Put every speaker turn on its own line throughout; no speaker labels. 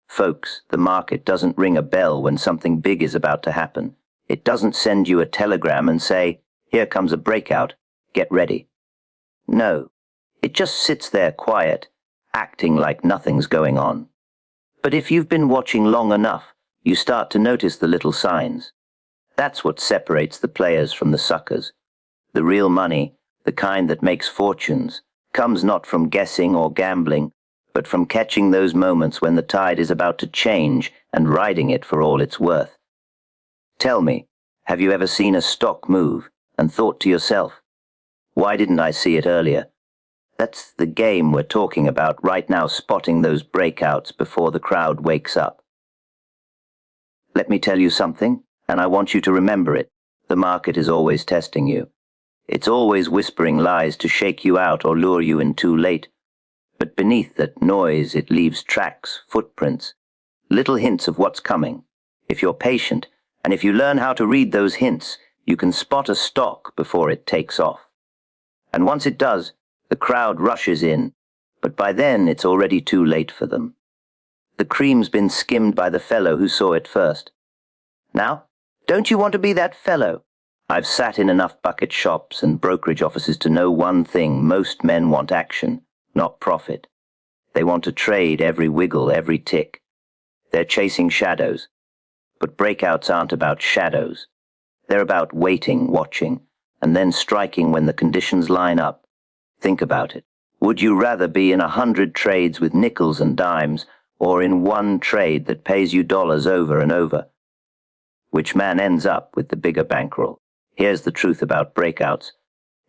Folks, the market doesn't ring a bell when something big is about to happen. It doesn't send you a telegram and say, "Here comes a breakout. Get ready." No, it just sits there quiet, acting like nothing's going on. But if you've been watching long enough, you start to notice the little signs. That's what separates the players from the suckers. The real money, the kind that makes fortunes, comes not from guessing or gambling, but from catching those moments when the tide is about to change and riding it for all it's worth. Tell me, have you ever seen a stock move and thought to yourself, "Why didn't I see it earlier?" That's the game we're talking about right now, spotting those breakouts before the crowd wakes up. Let me tell you something, and I want you to remember it. The market is always testing you. It's always whispering lies to shake you out or lure you in too late. But beneath that noise, it leaves tracks, footprints, little hints of what's coming. If you're patient, and if you learn how to read those hints, you can spot a stock before it takes off. And once it does, the crowd rushes in, but by then it's already too late for them. The cream's been skimmed by the fellow who saw it first. Now, don't you want to be that fellow? I've sat in enough bucket shops and brokerage offices to know one thing: most men want action, not profit. They want to trade every wiggle, every tick. They're chasing shadows. But breakouts aren't about shadows. They're about waiting, watching, and then striking when the conditions line up. Think about it. Would you rather be in 100 trades with nickels and dimes, or in one trade that pays you dollars over and over? Which man ends up with the bigger bankroll? Here's the truth about breakouts.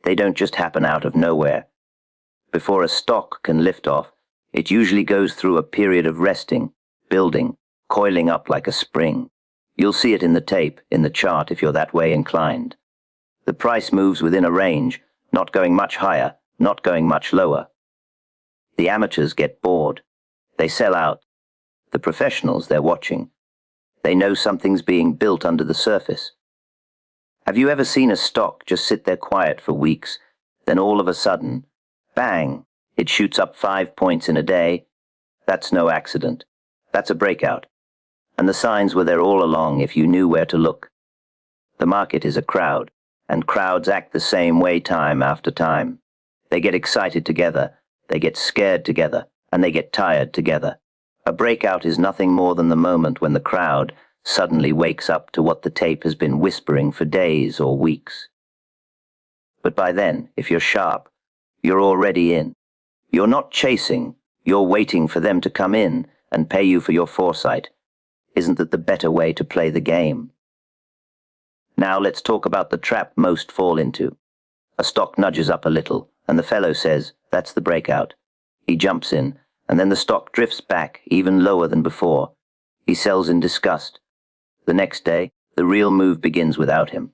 They don't just happen out of nowhere. Before a stock can lift off, it usually goes through a period of resting, building, coiling up like a spring. You'll see it in the tape, in the chart if you're that way inclined. The price moves within a range, not going much higher, not going much lower. The amateurs get bored. They sell out. The professionals, they're watching. They know something's being built under the surface. Have you ever seen a stock just sit there quiet for weeks, then all of a sudden, bang, it shoots up 5 points in a day? That's no accident. That's a breakout. And the signs were there all along if you knew where to look. The market is a crowd, and crowds act the same way time after time. They get excited together, they get scared together, and they get tired together. A breakout is nothing more than the moment when the crowd suddenly wakes up to what the tape has been whispering for days or weeks. But by then, if you're sharp, you're already in. You're not chasing, you're waiting for them to come in and pay you for your foresight. Isn't that the better way to play the game? Now let's talk about the trap most fall into. A stock nudges up a little, and the fellow says, "That's the breakout." He jumps in, and then the stock drifts back, even lower than before. He sells in disgust. The next day, the real move begins without him.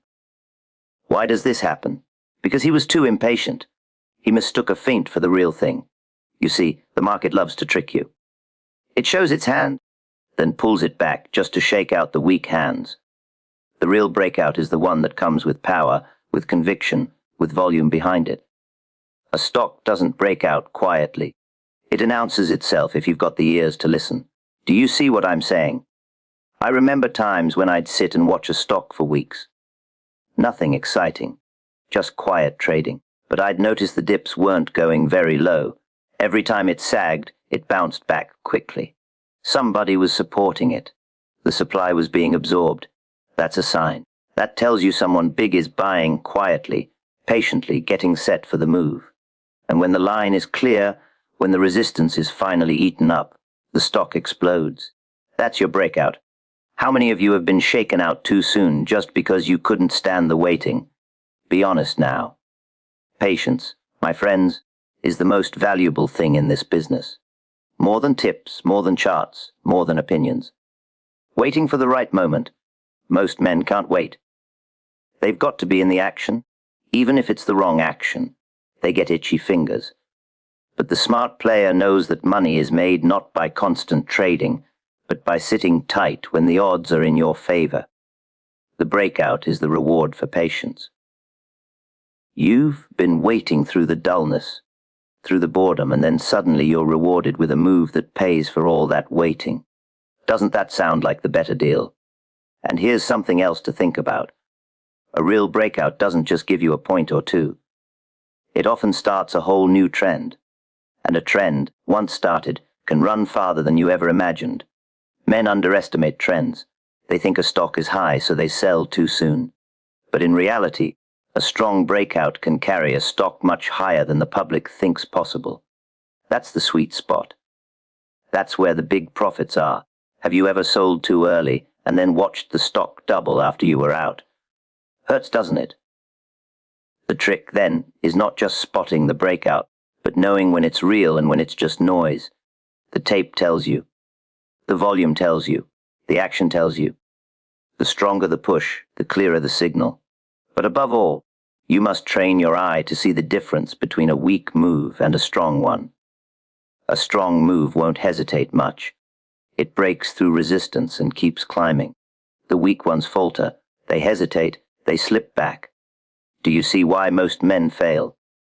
Why does this happen? Because he was too impatient. He mistook a feint for the real thing. You see, the market loves to trick you. It shows its hand, then pulls it back just to shake out the weak hands. The real breakout is the one that comes with power, with conviction, with volume behind it. A stock doesn't break out quietly. It announces itself if you've got the ears to listen. Do you see what I'm saying? I remember times when I'd sit and watch a stock for weeks. Nothing exciting, just quiet trading. But I'd notice the dips weren't going very low. Every time it sagged, it bounced back quickly. Somebody was supporting it. The supply was being absorbed. That's a sign. That tells you someone big is buying quietly, patiently, getting set for the move. And when the line is clear, when the resistance is finally eaten up, the stock explodes. That's your breakout. How many of you have been shaken out too soon just because you couldn't stand the waiting? Be honest now. Patience, my friends, is the most valuable thing in this business. More than tips, more than charts, more than opinions. Waiting for the right moment. Most men can't wait. They've got to be in the action, even if it's the wrong action. They get itchy fingers. But the smart player knows that money is made not by constant trading, but by sitting tight when the odds are in your favor. The breakout is the reward for patience. You've been waiting through the dullness, through the boredom, and then suddenly you're rewarded with a move that pays for all that waiting. Doesn't that sound like the better deal? And here's something else to think about. A real breakout doesn't just give you a point or two. It often starts a whole new trend. And a trend, once started, can run farther than you ever imagined. Men underestimate trends. They think a stock is high, so they sell too soon. But in reality, a strong breakout can carry a stock much higher than the public thinks possible. That's the sweet spot. That's where the big profits are. Have you ever sold too early and then watched the stock double after you were out? Hurts, doesn't it? The trick, then, is not just spotting the breakout, but knowing when it's real and when it's just noise. The tape tells you. The volume tells you. The action tells you. The stronger the push, the clearer the signal. But above all, you must train your eye to see the difference between a weak move and a strong one. A strong move won't hesitate much. It breaks through resistance and keeps climbing. The weak ones falter. They hesitate. They slip back. Do you see why most men fail?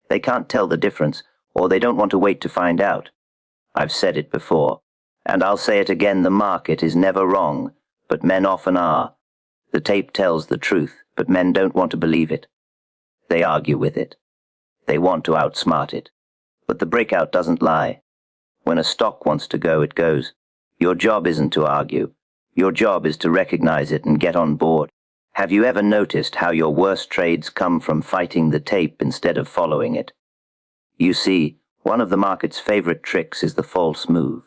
They can't tell the difference, or they don't want to wait to find out. I've said it before, and I'll say it again: the market is never wrong, but men often are. The tape tells the truth, but men don't want to believe it. They argue with it. They want to outsmart it. But the breakout doesn't lie. When a stock wants to go, it goes. Your job isn't to argue. Your job is to recognize it and get on board. Have you ever noticed how your worst trades come from fighting the tape instead of following it? You see, one of the market's favorite tricks is the false move.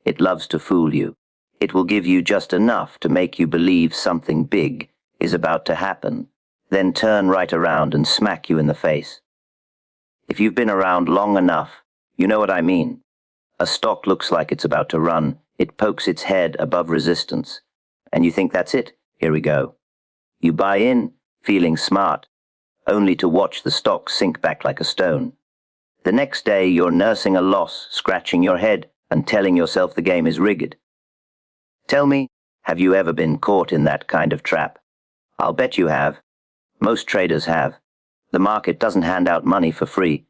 It loves to fool you. It will give you just enough to make you believe something big is about to happen, then turn right around and smack you in the face. If you've been around long enough, you know what I mean. A stock looks like it's about to run. It pokes its head above resistance, and you think, that's it, here we go. You buy in, feeling smart, only to watch the stock sink back like a stone. The next day you're nursing a loss, scratching your head, and telling yourself the game is rigged. Tell me, have you ever been caught in that kind of trap? I'll bet you have. Most traders have. The market doesn't hand out money for free.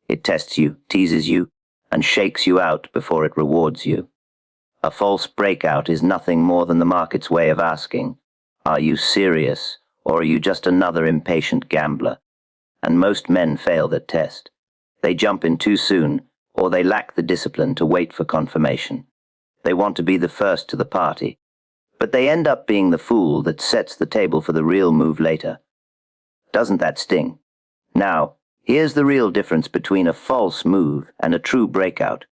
It tests you, teases you, and shakes you out before it rewards you. A false breakout is nothing more than the market's way of asking, are you serious, or are you just another impatient gambler? And most men fail that test. They jump in too soon, or they lack the discipline to wait for confirmation. They want to be the first to the party, but they end up being the fool that sets the table for the real move later. Doesn't that sting? Now, here's the real difference between a false move and a true breakout.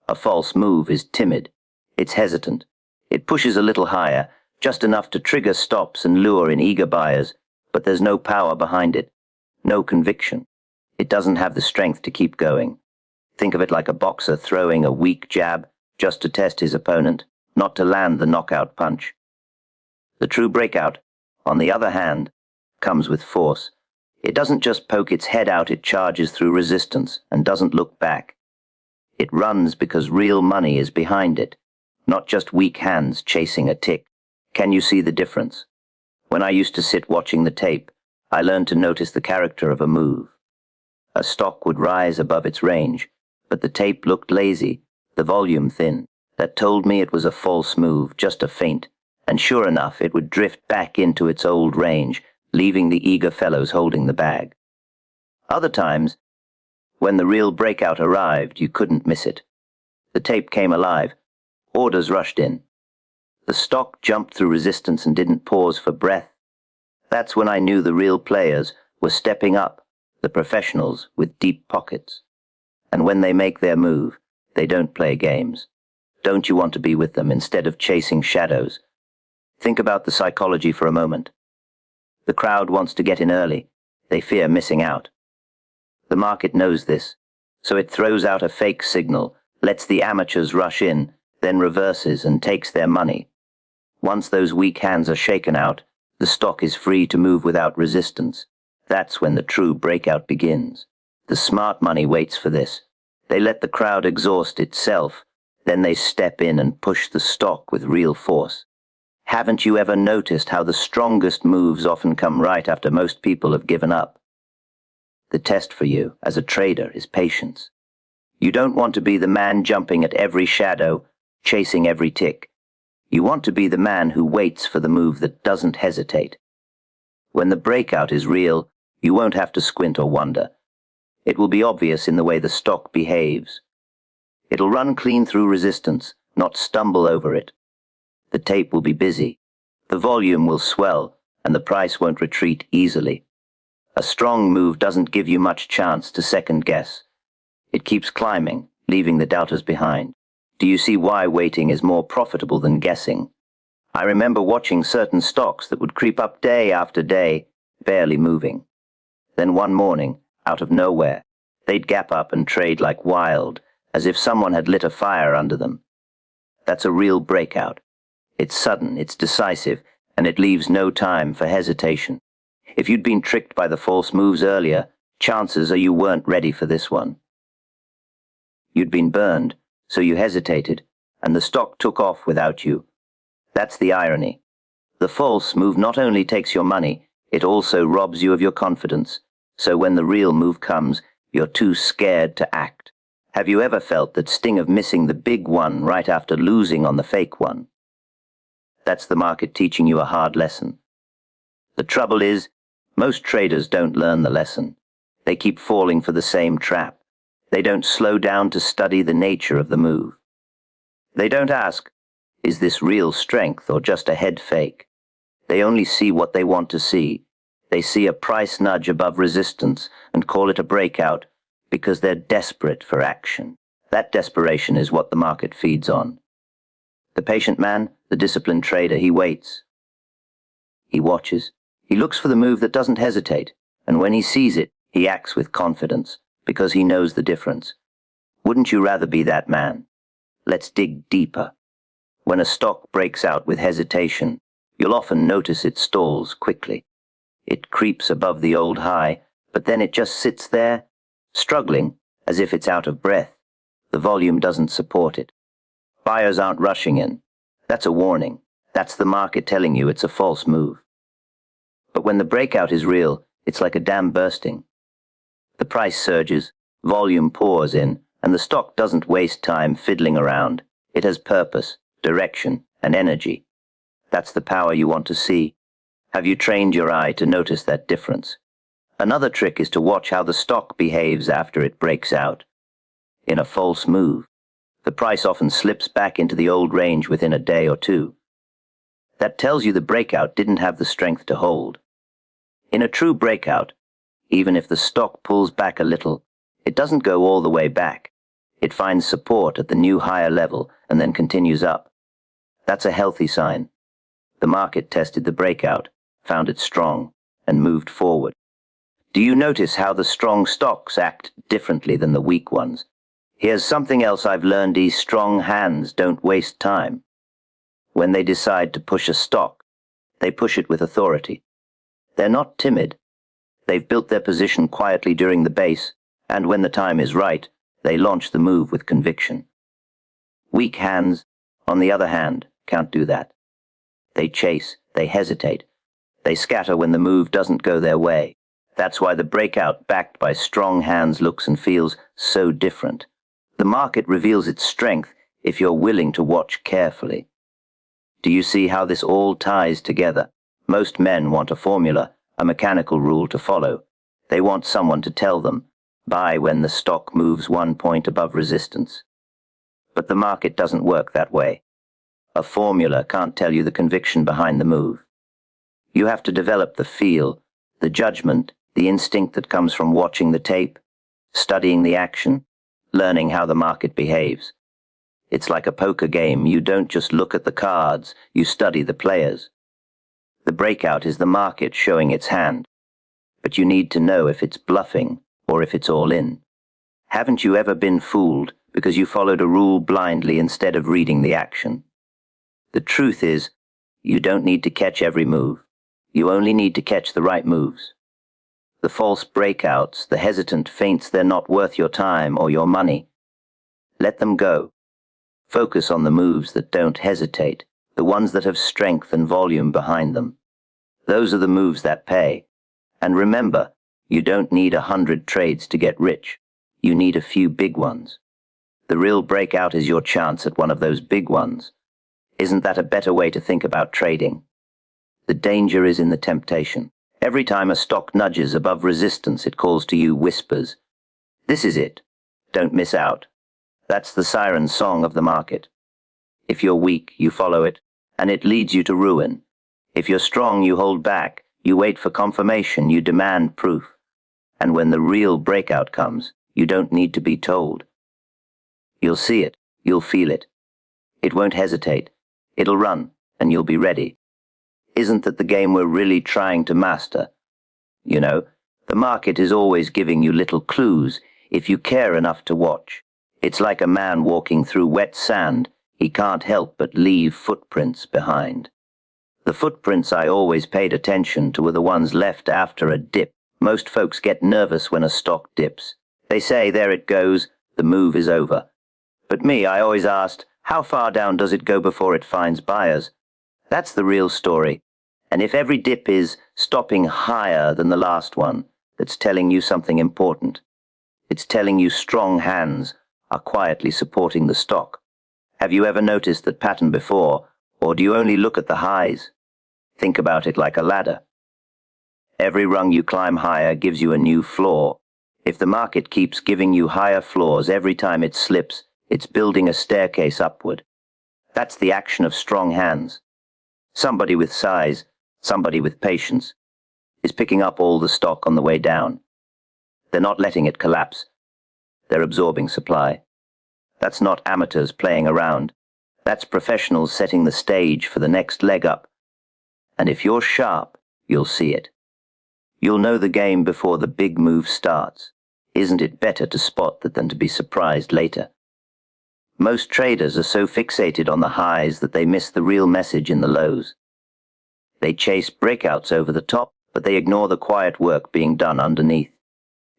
A false move is timid. It's hesitant. It pushes a little higher, just enough to trigger stops and lure in eager buyers, but there's no power behind it, no conviction. It doesn't have the strength to keep going. Think of it like a boxer throwing a weak jab just to test his opponent, not to land the knockout punch. The true breakout, on the other hand, comes with force. It doesn't just poke its head out, it charges through resistance and doesn't look back. It runs because real money is behind it, not just weak hands chasing a tick. Can you see the difference? When I used to sit watching the tape, I learned to notice the character of a move. A stock would rise above its range, but the tape looked lazy, the volume thin. That told me it was a false move, just a feint, and sure enough it would drift back into its old range, leaving the eager fellows holding the bag. Other times, when the real breakout arrived, you couldn't miss it. The tape came alive. Orders rushed in. The stock jumped through resistance and didn't pause for breath. That's when I knew the real players were stepping up, the professionals with deep pockets. And when they make their move, they don't play games. Don't you want to be with them instead of chasing shadows? Think about the psychology for a moment. The crowd wants to get in early. They fear missing out. The market knows this, so it throws out a fake signal, lets the amateurs rush in, then reverses and takes their money. Once those weak hands are shaken out, the stock is free to move without resistance. That's when the true breakout begins. The smart money waits for this. They let the crowd exhaust itself, then they step in and push the stock with real force. Haven't you ever noticed how the strongest moves often come right after most people have given up? The test for you, as a trader, is patience. You don't want to be the man jumping at every shadow, chasing every tick. You want to be the man who waits for the move that doesn't hesitate. When the breakout is real, you won't have to squint or wonder. It will be obvious in the way the stock behaves. It'll run clean through resistance, not stumble over it. The tape will be busy. The volume will swell, and the price won't retreat easily. A strong move doesn't give you much chance to second guess. It keeps climbing, leaving the doubters behind. Do you see why waiting is more profitable than guessing? I remember watching certain stocks that would creep up day after day, barely moving. Then one morning, out of nowhere, they'd gap up and trade like wild, as if someone had lit a fire under them. That's a real breakout. It's sudden, it's decisive, and it leaves no time for hesitation. If you'd been tricked by the false moves earlier, chances are you weren't ready for this one. You'd been burned, so you hesitated, and the stock took off without you. That's the irony. The false move not only takes your money, it also robs you of your confidence. So when the real move comes, you're too scared to act. Have you ever felt that sting of missing the big one right after losing on the fake one? That's the market teaching you a hard lesson. The trouble is, most traders don't learn the lesson. They keep falling for the same trap. They don't slow down to study the nature of the move. They don't ask, is this real strength or just a head fake? They only see what they want to see. They see a price nudge above resistance and call it a breakout because they're desperate for action. That desperation is what the market feeds on. The patient man, the disciplined trader, he waits. He watches. He looks for the move that doesn't hesitate, and when he sees it, he acts with confidence because he knows the difference. Wouldn't you rather be that man? Let's dig deeper. When a stock breaks out with hesitation, you'll often notice it stalls quickly. It creeps above the old high, but then it just sits there, struggling, as if it's out of breath. The volume doesn't support it. Buyers aren't rushing in. That's a warning. That's the market telling you it's a false move. But when the breakout is real, it's like a dam bursting. The price surges, volume pours in, and the stock doesn't waste time fiddling around. It has purpose, direction, and energy. That's the power you want to see. Have you trained your eye to notice that difference? Another trick is to watch how the stock behaves after it breaks out. In a false move, the price often slips back into the old range within a day or two. That tells you the breakout didn't have the strength to hold. In a true breakout, even if the stock pulls back a little, it doesn't go all the way back. It finds support at the new higher level and then continues up. That's a healthy sign. The market tested the breakout, found it strong, and moved forward. Do you notice how the strong stocks act differently than the weak ones? Here's something else I've learned: these strong hands don't waste time. When they decide to push a stock, they push it with authority. They're not timid. They've built their position quietly during the base, and when the time is right, they launch the move with conviction. Weak hands, on the other hand, can't do that. They chase, they hesitate, they scatter when the move doesn't go their way. That's why the breakout backed by strong hands looks and feels so different. The market reveals its strength if you're willing to watch carefully. Do you see how this all ties together? Most men want a formula, a mechanical rule to follow. They want someone to tell them, buy when the stock moves 1 point above resistance. But the market doesn't work that way. A formula can't tell you the conviction behind the move. You have to develop the feel, the judgment, the instinct that comes from watching the tape, studying the action, learning how the market behaves. It's like a poker game. You don't just look at the cards, you study the players. The breakout is the market showing its hand, but you need to know if it's bluffing or if it's all in. Haven't you ever been fooled because you followed a rule blindly instead of reading the action? The truth is, you don't need to catch every move. You only need to catch the right moves. The false breakouts, the hesitant feints, they're not worth your time or your money. Let them go. Focus on the moves that don't hesitate, the ones that have strength and volume behind them. Those are the moves that pay. And remember, You don't need 100 trades to get rich. You need a few big ones. The real breakout is your chance at one of those big ones. Isn't that a better way to think about trading? The danger is in the temptation. Every time a stock nudges above resistance, it calls to you, whispers, "This is it. Don't miss out." That's the siren song of the market. If you're weak, you follow it, and it leads you to ruin. If you're strong, you hold back, you wait for confirmation, you demand proof. And when the real breakout comes, you don't need to be told. You'll see it, you'll feel it. It won't hesitate. It'll run, and you'll be ready. Isn't that the game we're really trying to master? You know, the market is always giving you little clues if you care enough to watch. It's like a man walking through wet sand. He can't help but leave footprints behind. The footprints I always paid attention to were the ones left after a dip. Most folks get nervous when a stock dips. They say, there it goes, the move is over. But me, I always asked, how far down does it go before it finds buyers? That's the real story. And if every dip is stopping higher than the last one, that's telling you something important. It's telling you strong hands are quietly supporting the stock. Have you ever noticed that pattern before, or do you only look at the highs? Think about it like a ladder. Every rung you climb higher gives you a new floor. If the market keeps giving you higher floors every time it slips, it's building a staircase upward. That's the action of strong hands. Somebody with size, somebody with patience, is picking up all the stock on the way down. They're not letting it collapse. They're absorbing supply. That's not amateurs playing around. That's professionals setting the stage for the next leg up. And if you're sharp, you'll see it. You'll know the game before the big move starts. Isn't it better to spot that than to be surprised later? Most traders are so fixated on the highs that they miss the real message in the lows. They chase breakouts over the top, but they ignore the quiet work being done underneath.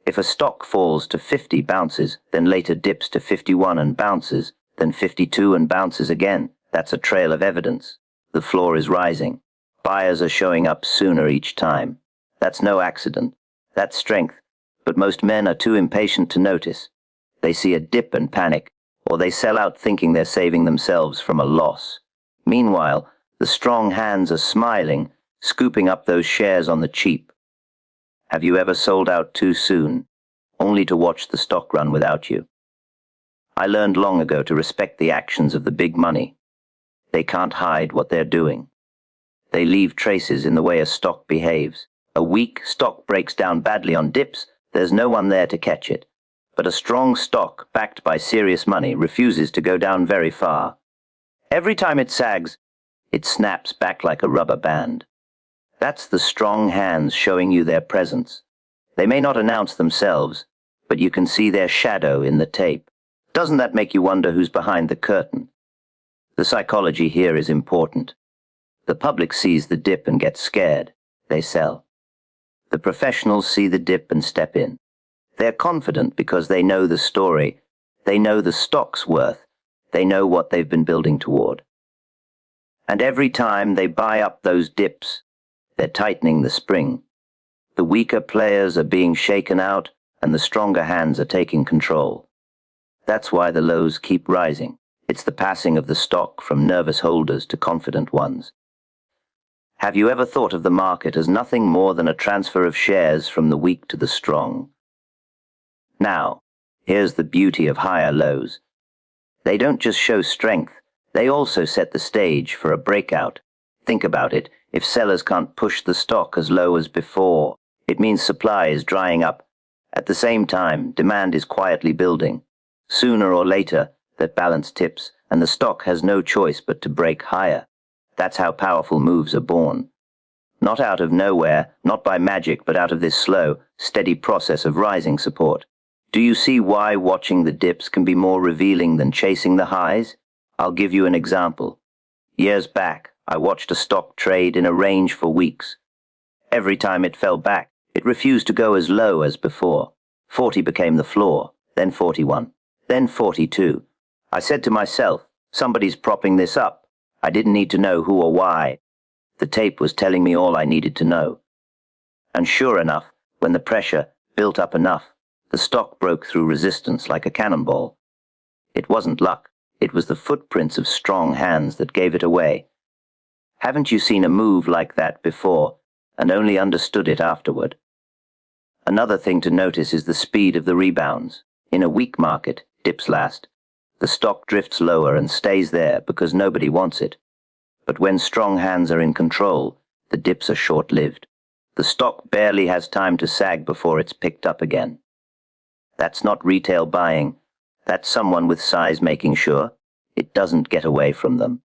If a stock falls to 50 bounces, then later dips to 51 and bounces, then 52 and bounces again, that's a trail of evidence. The floor is rising. Buyers are showing up sooner each time. That's no accident. That's strength. But most men are too impatient to notice. They see a dip and panic, or they sell out thinking they're saving themselves from a loss. Meanwhile, the strong hands are smiling, scooping up those shares on the cheap. Have you ever sold out too soon, only to watch the stock run without you? I learned long ago to respect the actions of the big money. They can't hide what they're doing. They leave traces in the way a stock behaves. A weak stock breaks down badly on dips, there's no one there to catch it. But a strong stock, backed by serious money, refuses to go down very far. Every time it sags, it snaps back like a rubber band. That's the strong hands showing you their presence. They may not announce themselves, but you can see their shadow in the tape. Doesn't that make you wonder who's behind the curtain? The psychology here is important. The public sees the dip and gets scared. They sell. The professionals see the dip and step in. They're confident because they know the story. They know the stock's worth. They know what they've been building toward. And every time they buy up those dips, they're tightening the spring. The weaker players are being shaken out, and the stronger hands are taking control. That's why the lows keep rising. It's the passing of the stock from nervous holders to confident ones. Have you ever thought of the market as nothing more than a transfer of shares from the weak to the strong? Now, here's the beauty of higher lows. They don't just show strength, they also set the stage for a breakout. Think about it. If sellers can't push the stock as low as before, it means supply is drying up. At the same time, demand is quietly building. Sooner or later, that balance tips, and the stock has no choice but to break higher. That's how powerful moves are born. Not out of nowhere, not by magic, but out of this slow, steady process of rising support. Do you see why watching the dips can be more revealing than chasing the highs? I'll give you an example. Years back, I watched a stock trade in a range for weeks. Every time it fell back, it refused to go as low as before. 40 became the floor, then 41, then 42. I said to myself, somebody's propping this up. I didn't need to know who or why. The tape was telling me all I needed to know. And sure enough, When the pressure built up enough, the stock broke through resistance like a cannonball. It wasn't luck, it was the footprints of strong hands that gave it away. Haven't you seen a move like that before and only understood it afterward? Another thing to notice is the speed of the rebounds. In a weak market, dips last. The stock drifts lower and stays there because nobody wants it. But when strong hands are in control, the dips are short-lived. The stock barely has time to sag before it's picked up again. That's not retail buying. That's someone with size making sure it doesn't get away from them.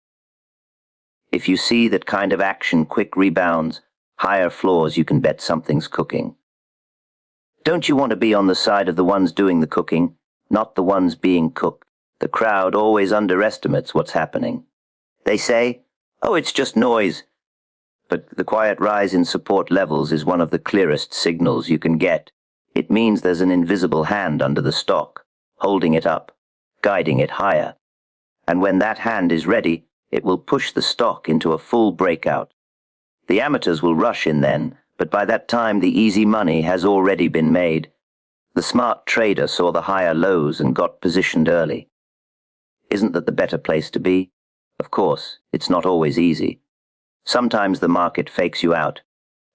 If you see that kind of action, quick rebounds, higher floors, you can bet something's cooking. Don't you want to be on the side of the ones doing the cooking, not the ones being cooked? The crowd always underestimates what's happening. They say, "Oh, it's just noise." But the quiet rise in support levels is one of the clearest signals you can get. It means there's an invisible hand under the stock, holding it up, guiding it higher. And when that hand is ready, it will push the stock into a full breakout. The amateurs will rush in then, but by that time the easy money has already been made. The smart trader saw the higher lows and got positioned early. Isn't that the better place to be? Of course, it's not always easy. Sometimes the market fakes you out.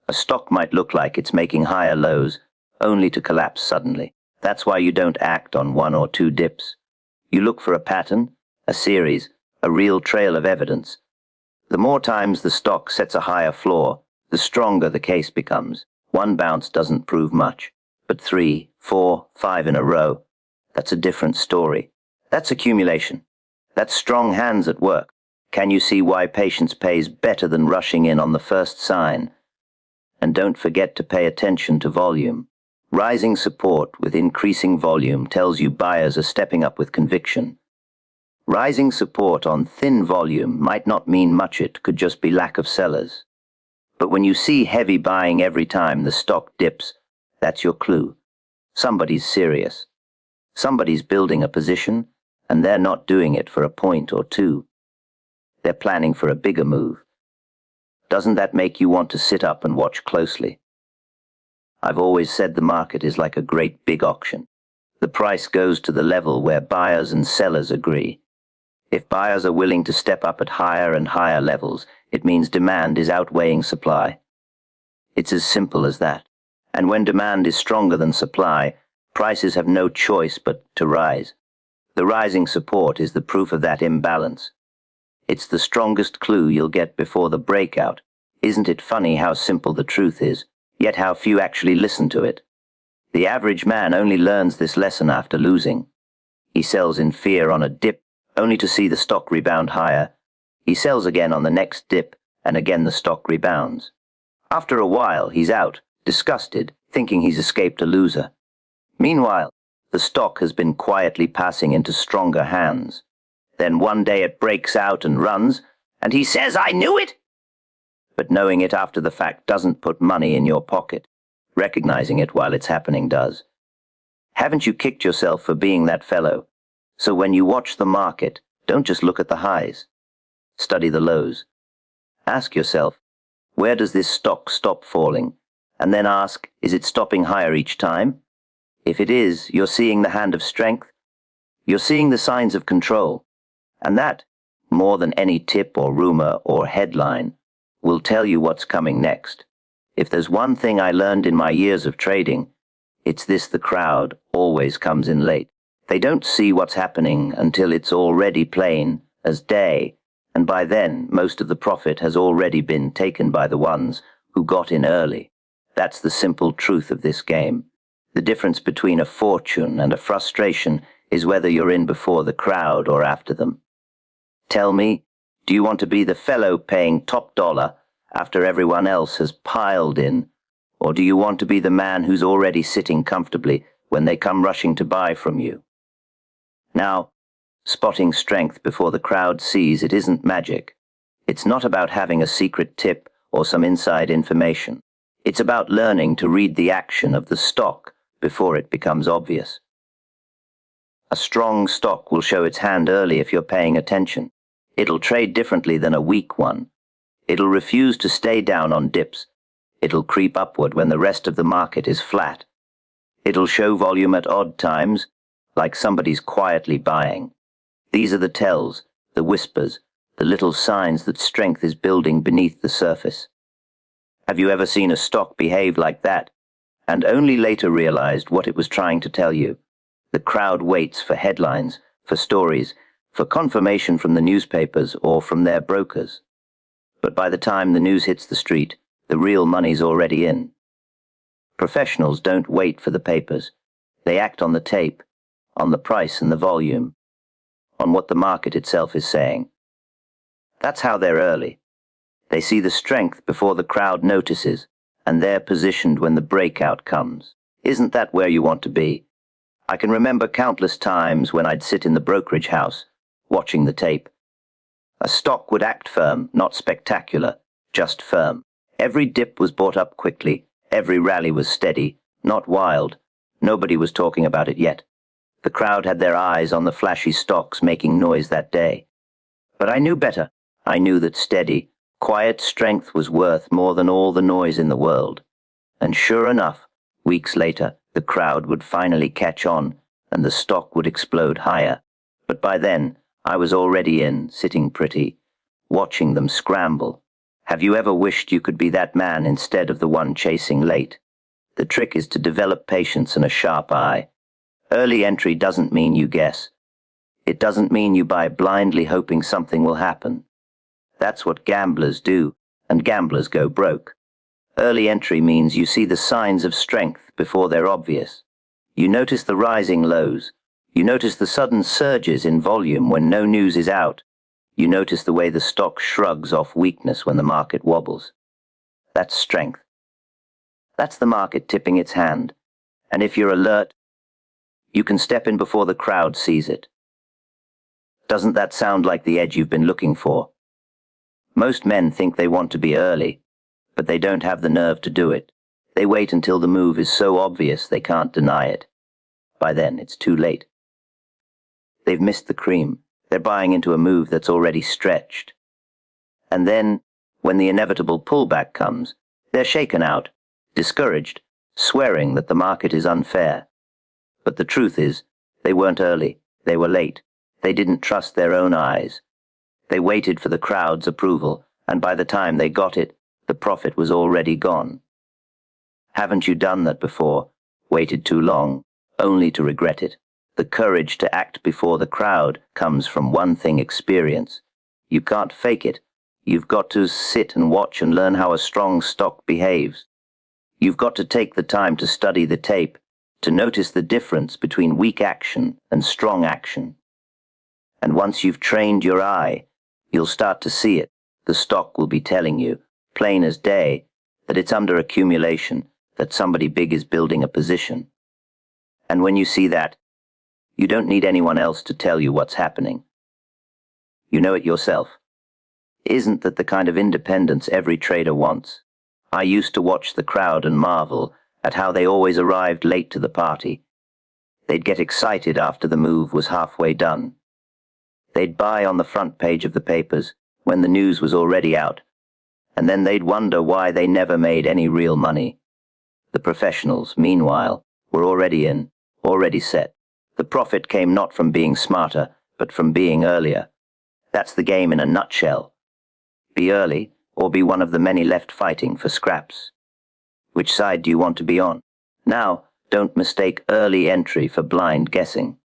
A stock might look like it's making higher lows, only to collapse suddenly. That's why you don't act on one or two dips. You look for a pattern, a series, a real trail of evidence. The more times the stock sets a higher floor, the stronger the case becomes. One bounce doesn't prove much, but 3, 4, 5 in a row, that's a different story. That's accumulation. That's strong hands at work. Can you see why patience pays better than rushing in on the first sign? And don't forget to pay attention to volume. Rising support with increasing volume tells you buyers are stepping up with conviction. Rising support on thin volume might not mean much, it could just be lack of sellers. But when you see heavy buying every time the stock dips, that's your clue. Somebody's serious. Somebody's building a position, and they're not doing it for a point or two. They're planning for a bigger move. Doesn't that make you want to sit up and watch closely? I've always said the market is like a great big auction. The price goes to the level where buyers and sellers agree. If buyers are willing to step up at higher and higher levels, it means demand is outweighing supply. It's as simple as that. And when demand is stronger than supply, prices have no choice but to rise. The rising support is the proof of that imbalance. It's the strongest clue you'll get before the breakout. Isn't it funny how simple the truth is, yet how few actually listen to it? The average man only learns this lesson after losing. He sells in fear on a dip, only to see the stock rebound higher. He sells again on the next dip, and again the stock rebounds. After a while, he's out, disgusted, thinking he's escaped a loser. Meanwhile, the stock has been quietly passing into stronger hands. Then one day it breaks out and runs, and he says, "I knew it!" But knowing it after the fact doesn't put money in your pocket. Recognizing it while it's happening does. Haven't you kicked yourself for being that fellow? So when you watch the market, don't just look at the highs. Study the lows. Ask yourself, where does this stock stop falling? And then ask, is it stopping higher each time? If it is, you're seeing the hand of strength. You're seeing the signs of control. And that, more than any tip or rumor or headline, will tell you what's coming next. If there's one thing I learned in my years of trading, it's this: the crowd always comes in late. They don't see what's happening until it's already plain as day, and by then most of the profit has already been taken by the ones who got in early. That's the simple truth of this game. The difference between a fortune and a frustration is whether you're in before the crowd or after them. Tell me, do you want to be the fellow paying top dollar after everyone else has piled in, or do you want to be the man who's already sitting comfortably when they come rushing to buy from you? Now, spotting strength before the crowd sees it isn't magic. It's not about having a secret tip or some inside information. It's about learning to read the action of the stock before it becomes obvious. A strong stock will show its hand early if you're paying attention. It'll trade differently than a weak one. It'll refuse to stay down on dips. It'll creep upward when the rest of the market is flat. It'll show volume at odd times, like somebody's quietly buying. These are the tells, the whispers, the little signs that strength is building beneath the surface. Have you ever seen a stock behave like that, and only later realized what it was trying to tell you? The crowd waits for headlines, for stories, for confirmation from the newspapers or from their brokers. But by the time the news hits the street, the real money's already in. Professionals don't wait for the papers. They act on the tape, on the price and the volume, on what the market itself is saying. That's how they're early. They see the strength before the crowd notices, and they're positioned when the breakout comes. Isn't that where you want to be? I can remember countless times when I'd sit in the brokerage house, watching the tape. A stock would act firm, not spectacular, just firm. Every dip was bought up quickly, every rally was steady, not wild. Nobody was talking about it yet. The crowd had their eyes on the flashy stocks making noise that day. But I knew better. I knew that steady, quiet strength was worth more than all the noise in the world. And sure enough, weeks later, the crowd would finally catch on, and the stock would explode higher. But by then, I was already in, sitting pretty, watching them scramble. Have you ever wished you could be that man instead of the one chasing late? The trick is to develop patience and a sharp eye. Early entry doesn't mean you guess. It doesn't mean you buy blindly hoping something will happen. That's what gamblers do, and gamblers go broke. Early entry means you see the signs of strength before they're obvious. You notice the rising lows. You notice the sudden surges in volume when no news is out. You notice the way the stock shrugs off weakness when the market wobbles. That's strength. That's the market tipping its hand. And if you're alert, you can step in before the crowd sees it. Doesn't that sound like the edge you've been looking for? Most men think they want to be early, but they don't have the nerve to do it. They wait until the move is so obvious they can't deny it. By then, it's too late. They've missed the cream. They're buying into a move that's already stretched. And then, when the inevitable pullback comes, they're shaken out, discouraged, swearing that the market is unfair. But the truth is, they weren't early. They were late. They didn't trust their own eyes. They waited for the crowd's approval, and by the time they got it, the profit was already gone. Haven't you done that before? Waited too long, only to regret it? The courage to act before the crowd comes from one thing: experience. You can't fake it. You've got to sit and watch and learn how a strong stock behaves. You've got to take the time to study the tape, to notice the difference between weak action and strong action. And once you've trained your eye, you'll start to see it. The stock will be telling you, plain as day, that it's under accumulation, that somebody big is building a position. And when you see that, you don't need anyone else to tell you what's happening. You know it yourself. Isn't that the kind of independence every trader wants? I used to watch the crowd and marvel at how they always arrived late to the party. They'd get excited after the move was halfway done. They'd buy on the front page of the papers when the news was already out, and then they'd wonder why they never made any real money. The professionals, meanwhile, were already in, already set. The profit came not from being smarter, but from being earlier. That's the game in a nutshell. Be early, or be one of the many left fighting for scraps. Which side do you want to be on? Now, don't mistake early entry for blind guessing.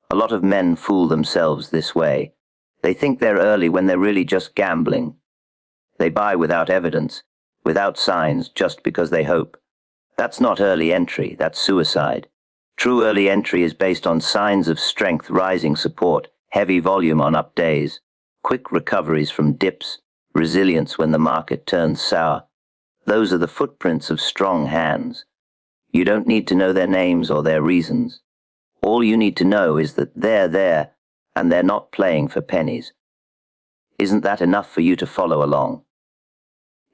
A lot of men fool themselves this way. They think they're early when they're really just gambling. They buy without evidence, without signs, just because they hope. That's not early entry, that's suicide. True early entry is based on signs of strength, rising support, heavy volume on up days, quick recoveries from dips, resilience when the market turns sour. Those are the footprints of strong hands. You don't need to know their names or their reasons. All you need to know is that they're there, and they're not playing for pennies. Isn't that enough for you to follow along?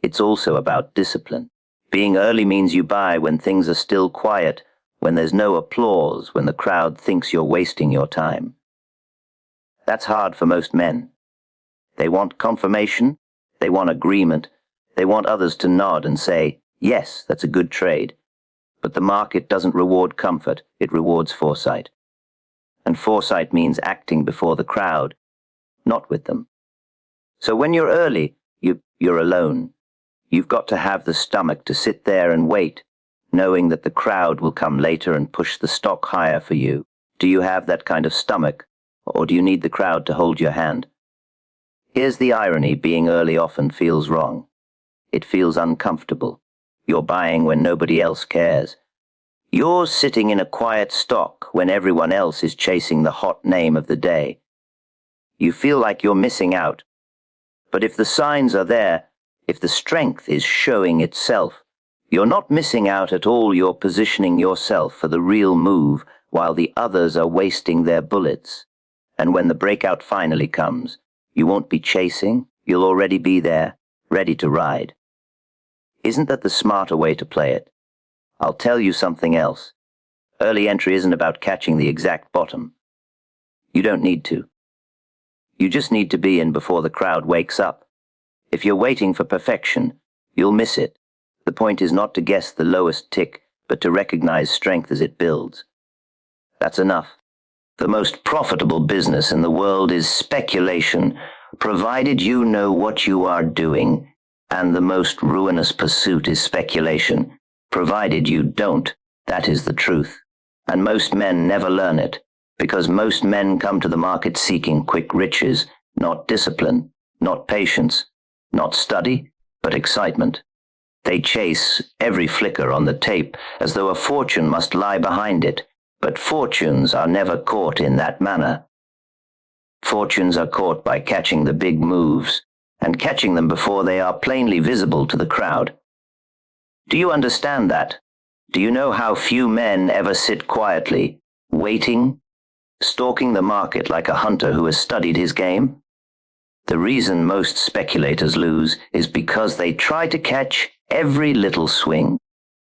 It's also about discipline. Being early means you buy when things are still quiet, when there's no applause, when the crowd thinks you're wasting your time. That's hard for most men. They want confirmation, they want agreement, they want others to nod and say, Yes, that's a good trade. But the market doesn't reward comfort, it rewards foresight. And foresight means acting before the crowd, not with them. So when you're early, you're alone. You've got to have the stomach to sit there and wait, knowing that the crowd will come later and push the stock higher for you. Do you have that kind of stomach, or do you need the crowd to hold your hand? Here's the irony: being early often feels wrong. It feels uncomfortable. You're buying when nobody else cares. You're sitting in a quiet stock when everyone else is chasing the hot name of the day. You feel like you're missing out. But if the signs are there, if the strength is showing itself, you're not missing out at all. You're positioning yourself for the real move while the others are wasting their bullets. And when the breakout finally comes, you won't be chasing, you'll already be there, ready to ride. Isn't that the smarter way to play it? I'll tell you something else. Early entry isn't about catching the exact bottom. You don't need to. You just need to be in before the crowd wakes up. If you're waiting for perfection, you'll miss it. The point is not to guess the lowest tick, but to recognize strength as it builds. That's enough. The most profitable business in the world is speculation, provided you know what you are doing, and the most ruinous pursuit is speculation, provided you don't. That is the truth. And most men never learn it, because most men come to the market seeking quick riches, not discipline, not patience, not study, but excitement. They chase every flicker on the tape as though a fortune must lie behind it, but fortunes are never caught in that manner. Fortunes are caught by catching the big moves, and catching them before they are plainly visible to the crowd. Do you understand that? Do you know how few men ever sit quietly, waiting, stalking the market like a hunter who has studied his game? The reason most speculators lose is because they try to catch every little swing,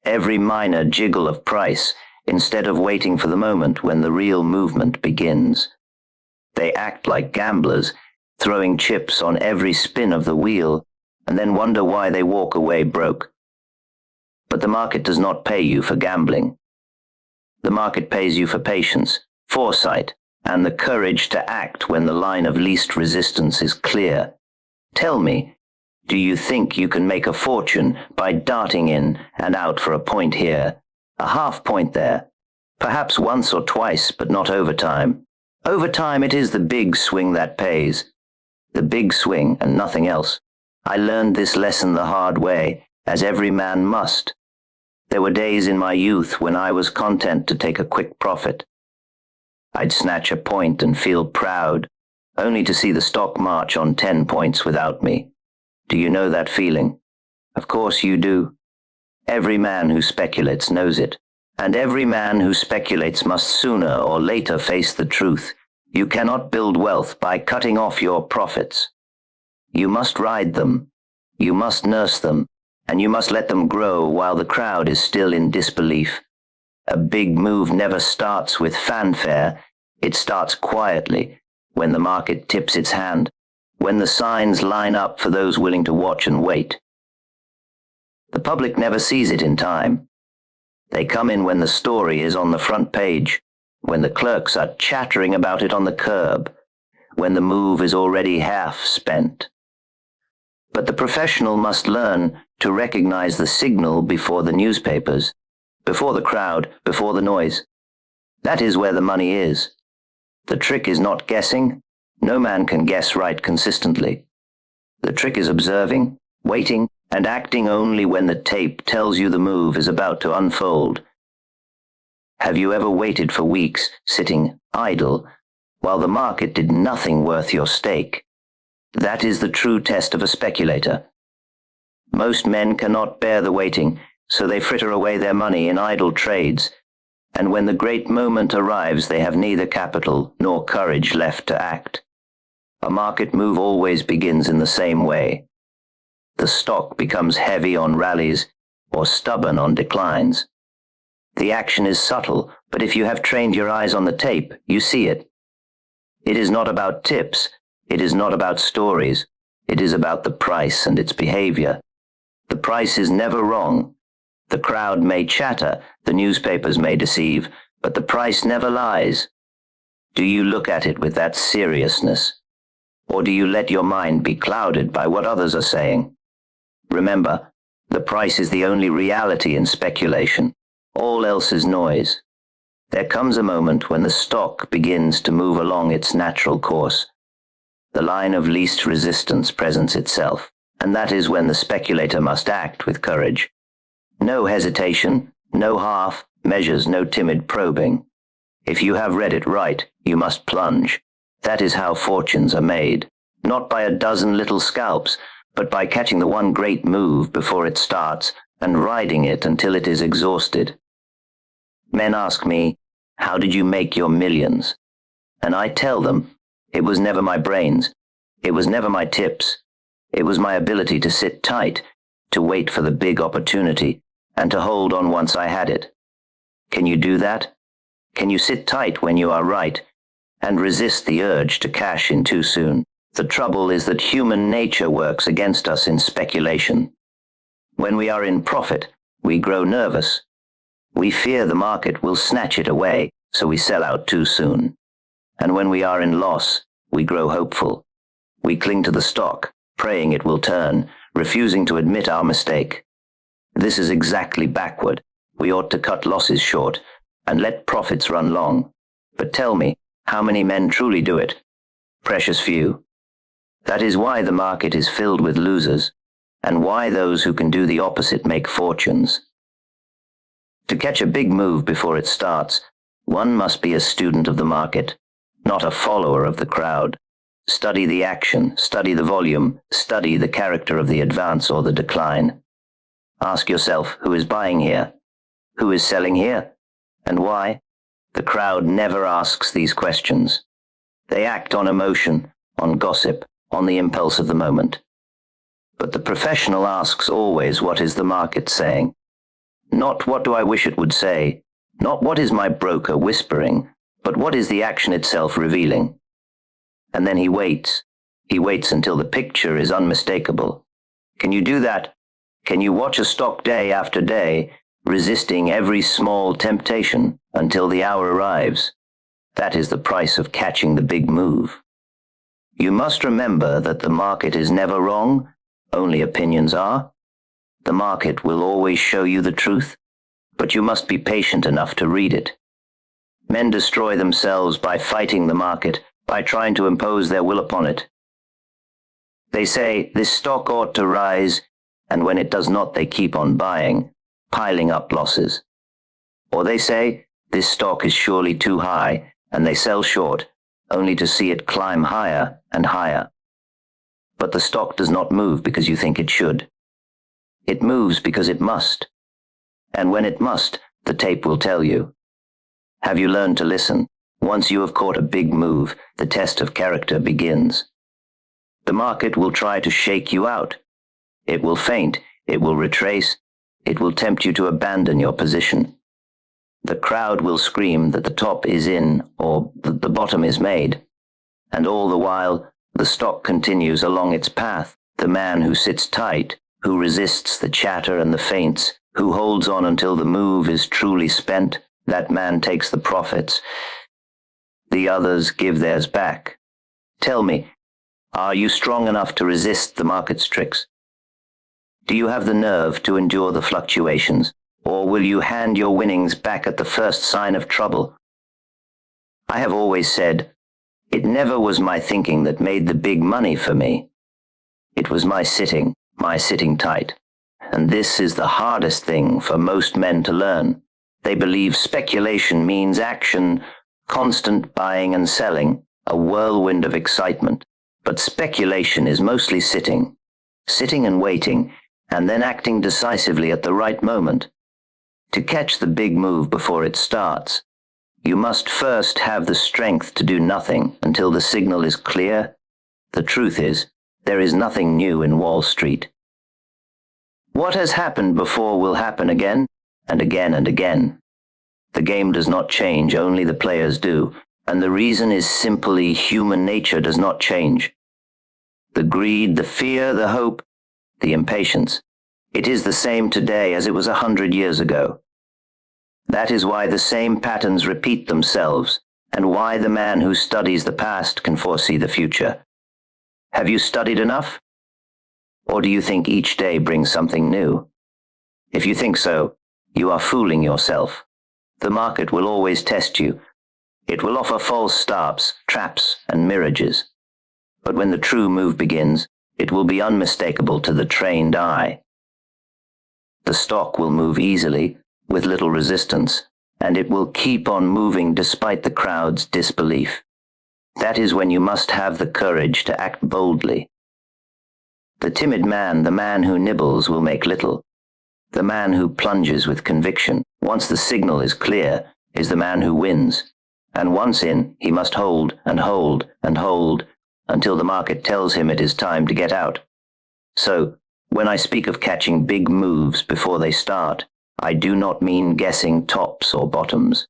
every minor jiggle of price, instead of waiting for the moment when the real movement begins. They act like gamblers, throwing chips on every spin of the wheel, and then wonder why they walk away broke. But the market does not pay you for gambling. The market pays you for patience, foresight, and the courage to act when the line of least resistance is clear. Tell me, do you think you can make a fortune by darting in and out for a point here, a half point there, perhaps once or twice, but not over time? Over time, it is the big swing that pays. The big swing and nothing else. I learned this lesson the hard way, as every man must. There were days in my youth when I was content to take a quick profit. I'd snatch a point and feel proud, only to see the stock march on 10 points without me. Do you know that feeling? Of course you do. Every man who speculates knows it, and every man who speculates must sooner or later face the truth. You cannot build wealth by cutting off your profits. You must ride them, you must nurse them, and you must let them grow while the crowd is still in disbelief. A big move never starts with fanfare. It starts quietly, when the market tips its hand, when the signs line up for those willing to watch and wait. The public never sees it in time. They come in when the story is on the front page, when the clerks are chattering about it on the curb, when the move is already half spent. But the professional must learn to recognize the signal before the newspapers, before the crowd, before the noise. That is where the money is. The trick is not guessing. No man can guess right consistently. The trick is observing, waiting, and acting only when the tape tells you the move is about to unfold. Have you ever waited for weeks, sitting idle, while the market did nothing worth your stake? That is the true test of a speculator. Most men cannot bear the waiting, so they fritter away their money in idle trades, and when the great moment arrives, they have neither capital nor courage left to act. A market move always begins in the same way. The stock becomes heavy on rallies or stubborn on declines. The action is subtle, but if you have trained your eyes on the tape, you see it. It is not about tips. It is not about stories. It is about the price and its behavior. The price is never wrong. The crowd may chatter, the newspapers may deceive, but the price never lies. Do you look at it with that seriousness? Or do you let your mind be clouded by what others are saying? Remember, the price is the only reality in speculation. All else is noise. There comes a moment when the stock begins to move along its natural course. The line of least resistance presents itself, and that is when the speculator must act with courage. No hesitation, no half measures, no timid probing. If you have read it right, you must plunge. That is how fortunes are made, not by a dozen little scalps, but by catching the one great move before it starts and riding it until it is exhausted. Men ask me, "How did you make your millions?" And I tell them, it was never my brains, it was never my tips, it was my ability to sit tight, to wait for the big opportunity, and to hold on once I had it. Can you do that? Can you sit tight when you are right, and resist the urge to cash in too soon? The trouble is that human nature works against us in speculation. When we are in profit, we grow nervous. We fear the market will snatch it away, so we sell out too soon. And when we are in loss, we grow hopeful. We cling to the stock, praying it will turn, refusing to admit our mistake. This is exactly backward. We ought to cut losses short and let profits run long. But tell me, how many men truly do it? Precious few. That is why the market is filled with losers, and why those who can do the opposite make fortunes. To catch a big move before it starts, one must be a student of the market, not a follower of the crowd. Study the action, study the volume, study the character of the advance or the decline. Ask yourself, who is buying here? Who is selling here? And why? The crowd never asks these questions. They act on emotion, on gossip, on the impulse of the moment. But the professional asks always, what is the market saying? Not what do I wish it would say, not what is my broker whispering, but what is the action itself revealing? And then he waits until the picture is unmistakable. Can you do that? Can you watch a stock day after day, resisting every small temptation until the hour arrives? That is the price of catching the big move. You must remember that the market is never wrong, only opinions are. The market will always show you the truth, but you must be patient enough to read it. Men destroy themselves by fighting the market, by trying to impose their will upon it. They say, this stock ought to rise, and when it does not, they keep on buying, piling up losses. Or they say, this stock is surely too high, and they sell short, only to see it climb higher and higher. But the stock does not move because you think it should. It moves because it must. And when it must, the tape will tell you. Have you learned to listen? Once you have caught a big move, the test of character begins. The market will try to shake you out. It will feint, it will retrace, it will tempt you to abandon your position. The crowd will scream that the top is in or that the bottom is made. And all the while, the stock continues along its path. The man who sits tight, who resists the chatter and the feints, who holds on until the move is truly spent, that man takes the profits. The others give theirs back. Tell me, are you strong enough to resist the market's tricks? Do you have the nerve to endure the fluctuations, or will you hand your winnings back at the first sign of trouble? I have always said, it never was my thinking that made the big money for me. It was my sitting tight. And this is the hardest thing for most men to learn. They believe speculation means action, constant buying and selling, a whirlwind of excitement. But speculation is mostly sitting and waiting, and then acting decisively at the right moment. To catch the big move before it starts, you must first have the strength to do nothing until the signal is clear. The truth is, there is nothing new in Wall Street. What has happened before will happen again, and again and again. The game does not change, only the players do, and the reason is simply human nature does not change. The greed, the fear, the hope, the impatience, It is the same today as it was 100 years ago. That is why the same patterns repeat themselves, and why the man who studies the past can foresee the future. Have you studied enough? Or do you think each day brings something new? If you think so, you are fooling yourself. The market will always test you. It will offer false starts, traps, and mirages. But when the true move begins, it will be unmistakable to the trained eye. The stock will move easily, with little resistance, and it will keep on moving despite the crowd's disbelief. That is when you must have the courage to act boldly. The timid man, the man who nibbles, will make little. The man who plunges with conviction, once the signal is clear, is the man who wins. And once in, he must hold and hold and hold until the market tells him it is time to get out. So, when I speak of catching big moves before they start, I do not mean guessing tops or bottoms.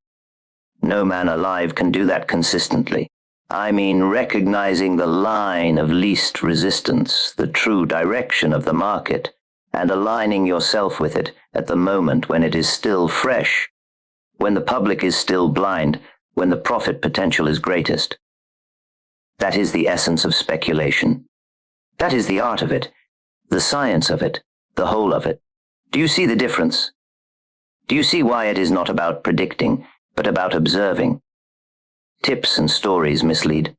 No man alive can do that consistently. I mean recognizing the line of least resistance, the true direction of the market, and aligning yourself with it at the moment when it is still fresh, when the public is still blind, when the profit potential is greatest. That is the essence of speculation. That is the art of it, the science of it, the whole of it. Do you see the difference? Do you see why it is not about predicting, but about observing? Tips and stories mislead.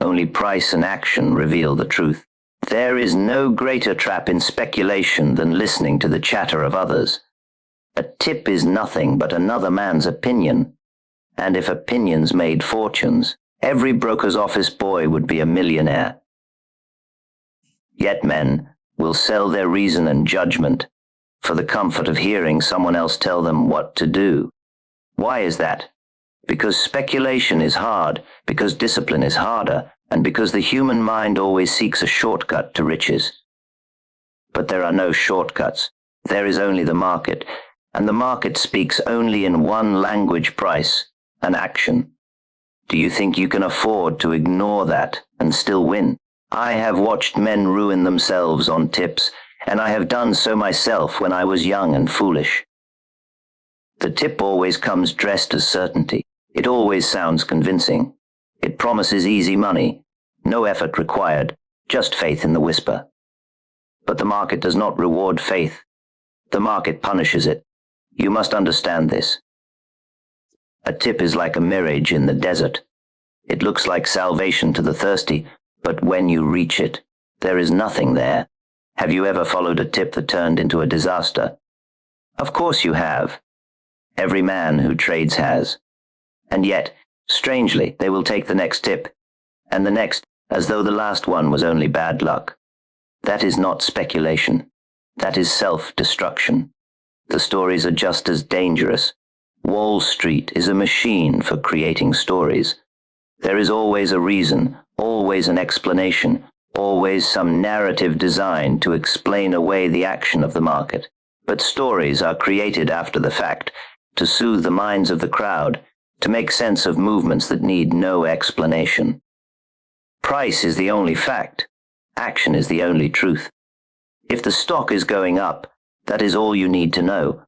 Only price and action reveal the truth. There is no greater trap in speculation than listening to the chatter of others. A tip is nothing but another man's opinion. And if opinions made fortunes, every broker's office boy would be a millionaire. Yet men will sell their reason and judgment for the comfort of hearing someone else tell them what to do. Why is that? Because speculation is hard, because discipline is harder, and because the human mind always seeks a shortcut to riches. But there are no shortcuts. There is only the market, and the market speaks only in one language: price and action. Do you think you can afford to ignore that and still win? I have watched men ruin themselves on tips, and I have done so myself when I was young and foolish. The tip always comes dressed as certainty. It always sounds convincing. It promises easy money, no effort required, just faith in the whisper. But the market does not reward faith. The market punishes it. You must understand this. A tip is like a mirage in the desert. It looks like salvation to the thirsty, but when you reach it, there is nothing there. Have you ever followed a tip that turned into a disaster? Of course you have. Every man who trades has. And yet, strangely, they will take the next tip, and the next, as though the last one was only bad luck. That is not speculation. That is self-destruction. The stories are just as dangerous. Wall Street is a machine for creating stories. There is always a reason, always an explanation, always some narrative designed to explain away the action of the market. But stories are created after the fact, to soothe the minds of the crowd, to make sense of movements that need no explanation. Price is the only fact. Action is the only truth. If the stock is going up, that is all you need to know.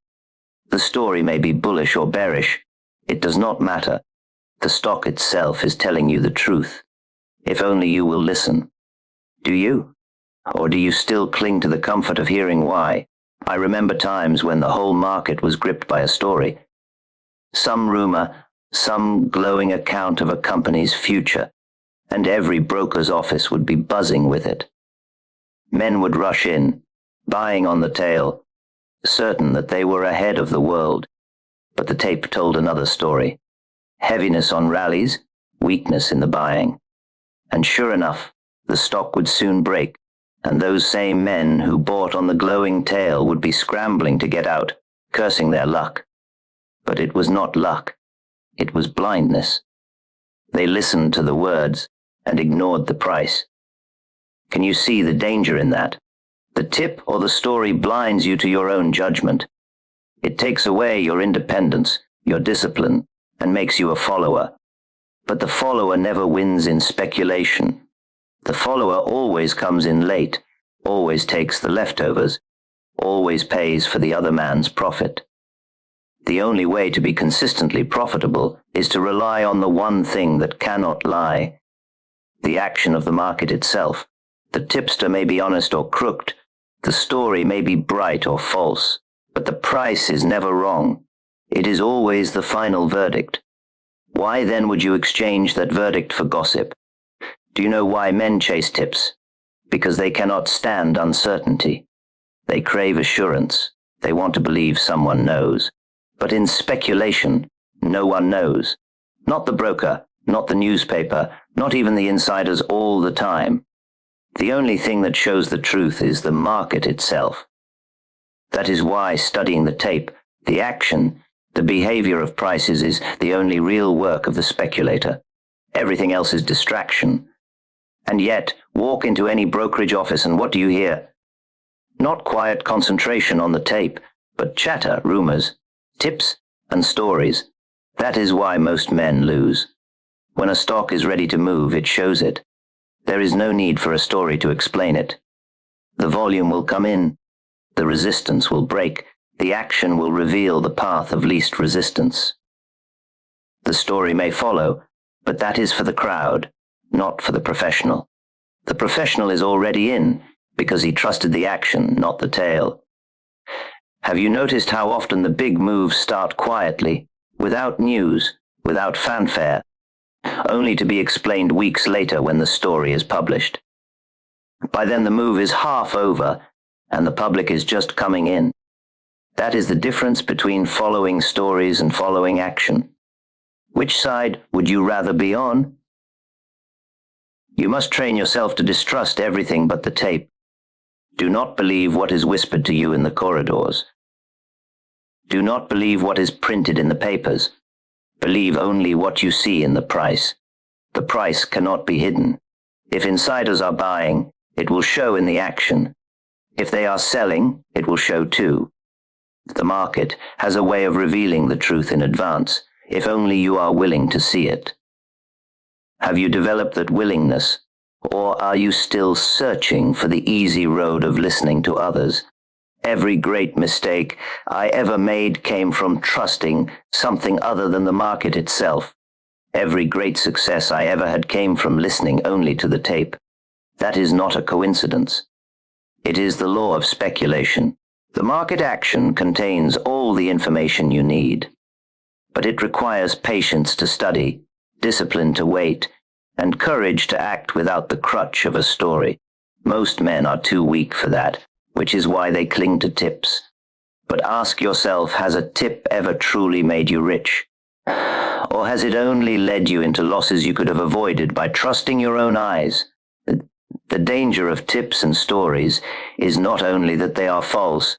The story may be bullish or bearish. It does not matter. The stock itself is telling you the truth. If only you will listen. Do you? Or do you still cling to the comfort of hearing why? I remember times when the whole market was gripped by a story. Some rumor, some glowing account of a company's future, and every broker's office would be buzzing with it. Men would rush in, buying on the tail, certain that they were ahead of the world. But the tape told another story. Heaviness on rallies, weakness in the buying. And sure enough, the stock would soon break, and those same men who bought on the glowing tail would be scrambling to get out, cursing their luck. But it was not luck. It was blindness. They listened to the words and ignored the price. Can you see the danger in that? The tip or the story blinds you to your own judgment. It takes away your independence, your discipline, and makes you a follower. But the follower never wins in speculation. The follower always comes in late, always takes the leftovers, always pays for the other man's profit. The only way to be consistently profitable is to rely on the one thing that cannot lie, the action of the market itself. The tipster may be honest or crooked, the story may be bright or false, but the price is never wrong. It is always the final verdict. Why then would you exchange that verdict for gossip? Do you know why men chase tips? Because they cannot stand uncertainty. They crave assurance. They want to believe someone knows. But in speculation, no one knows. Not the broker, not the newspaper, not even the insiders all the time. The only thing that shows the truth is the market itself. That is why studying the tape, the action, the behavior of prices is the only real work of the speculator. Everything else is distraction. And yet, walk into any brokerage office and what do you hear? Not quiet concentration on the tape, but chatter, rumors, tips, and stories. That is why most men lose. When a stock is ready to move, it shows it. There is no need for a story to explain it. The volume will come in, the resistance will break, the action will reveal the path of least resistance. The story may follow, but that is for the crowd, not for the professional. The professional is already in, because he trusted the action, not the tale. Have you noticed how often the big moves start quietly, without news, without fanfare, only to be explained weeks later when the story is published? By then the move is half over, and the public is just coming in. That is the difference between following stories and following action. Which side would you rather be on? You must train yourself to distrust everything but the tape. Do not believe what is whispered to you in the corridors. Do not believe what is printed in the papers. Believe only what you see in the price. The price cannot be hidden. If insiders are buying, it will show in the action. If they are selling, it will show too. The market has a way of revealing the truth in advance, if only you are willing to see it. Have you developed that willingness, or are you still searching for the easy road of listening to others? Every great mistake I ever made came from trusting something other than the market itself. Every great success I ever had came from listening only to the tape. That is not a coincidence. It is the law of speculation. The market action contains all the information you need, but it requires patience to study, discipline to wait, and courage to act without the crutch of a story. Most men are too weak for that, which is why they cling to tips. But ask yourself, has a tip ever truly made you rich? Or has it only led you into losses you could have avoided by trusting your own eyes? The danger of tips and stories is not only that they are false,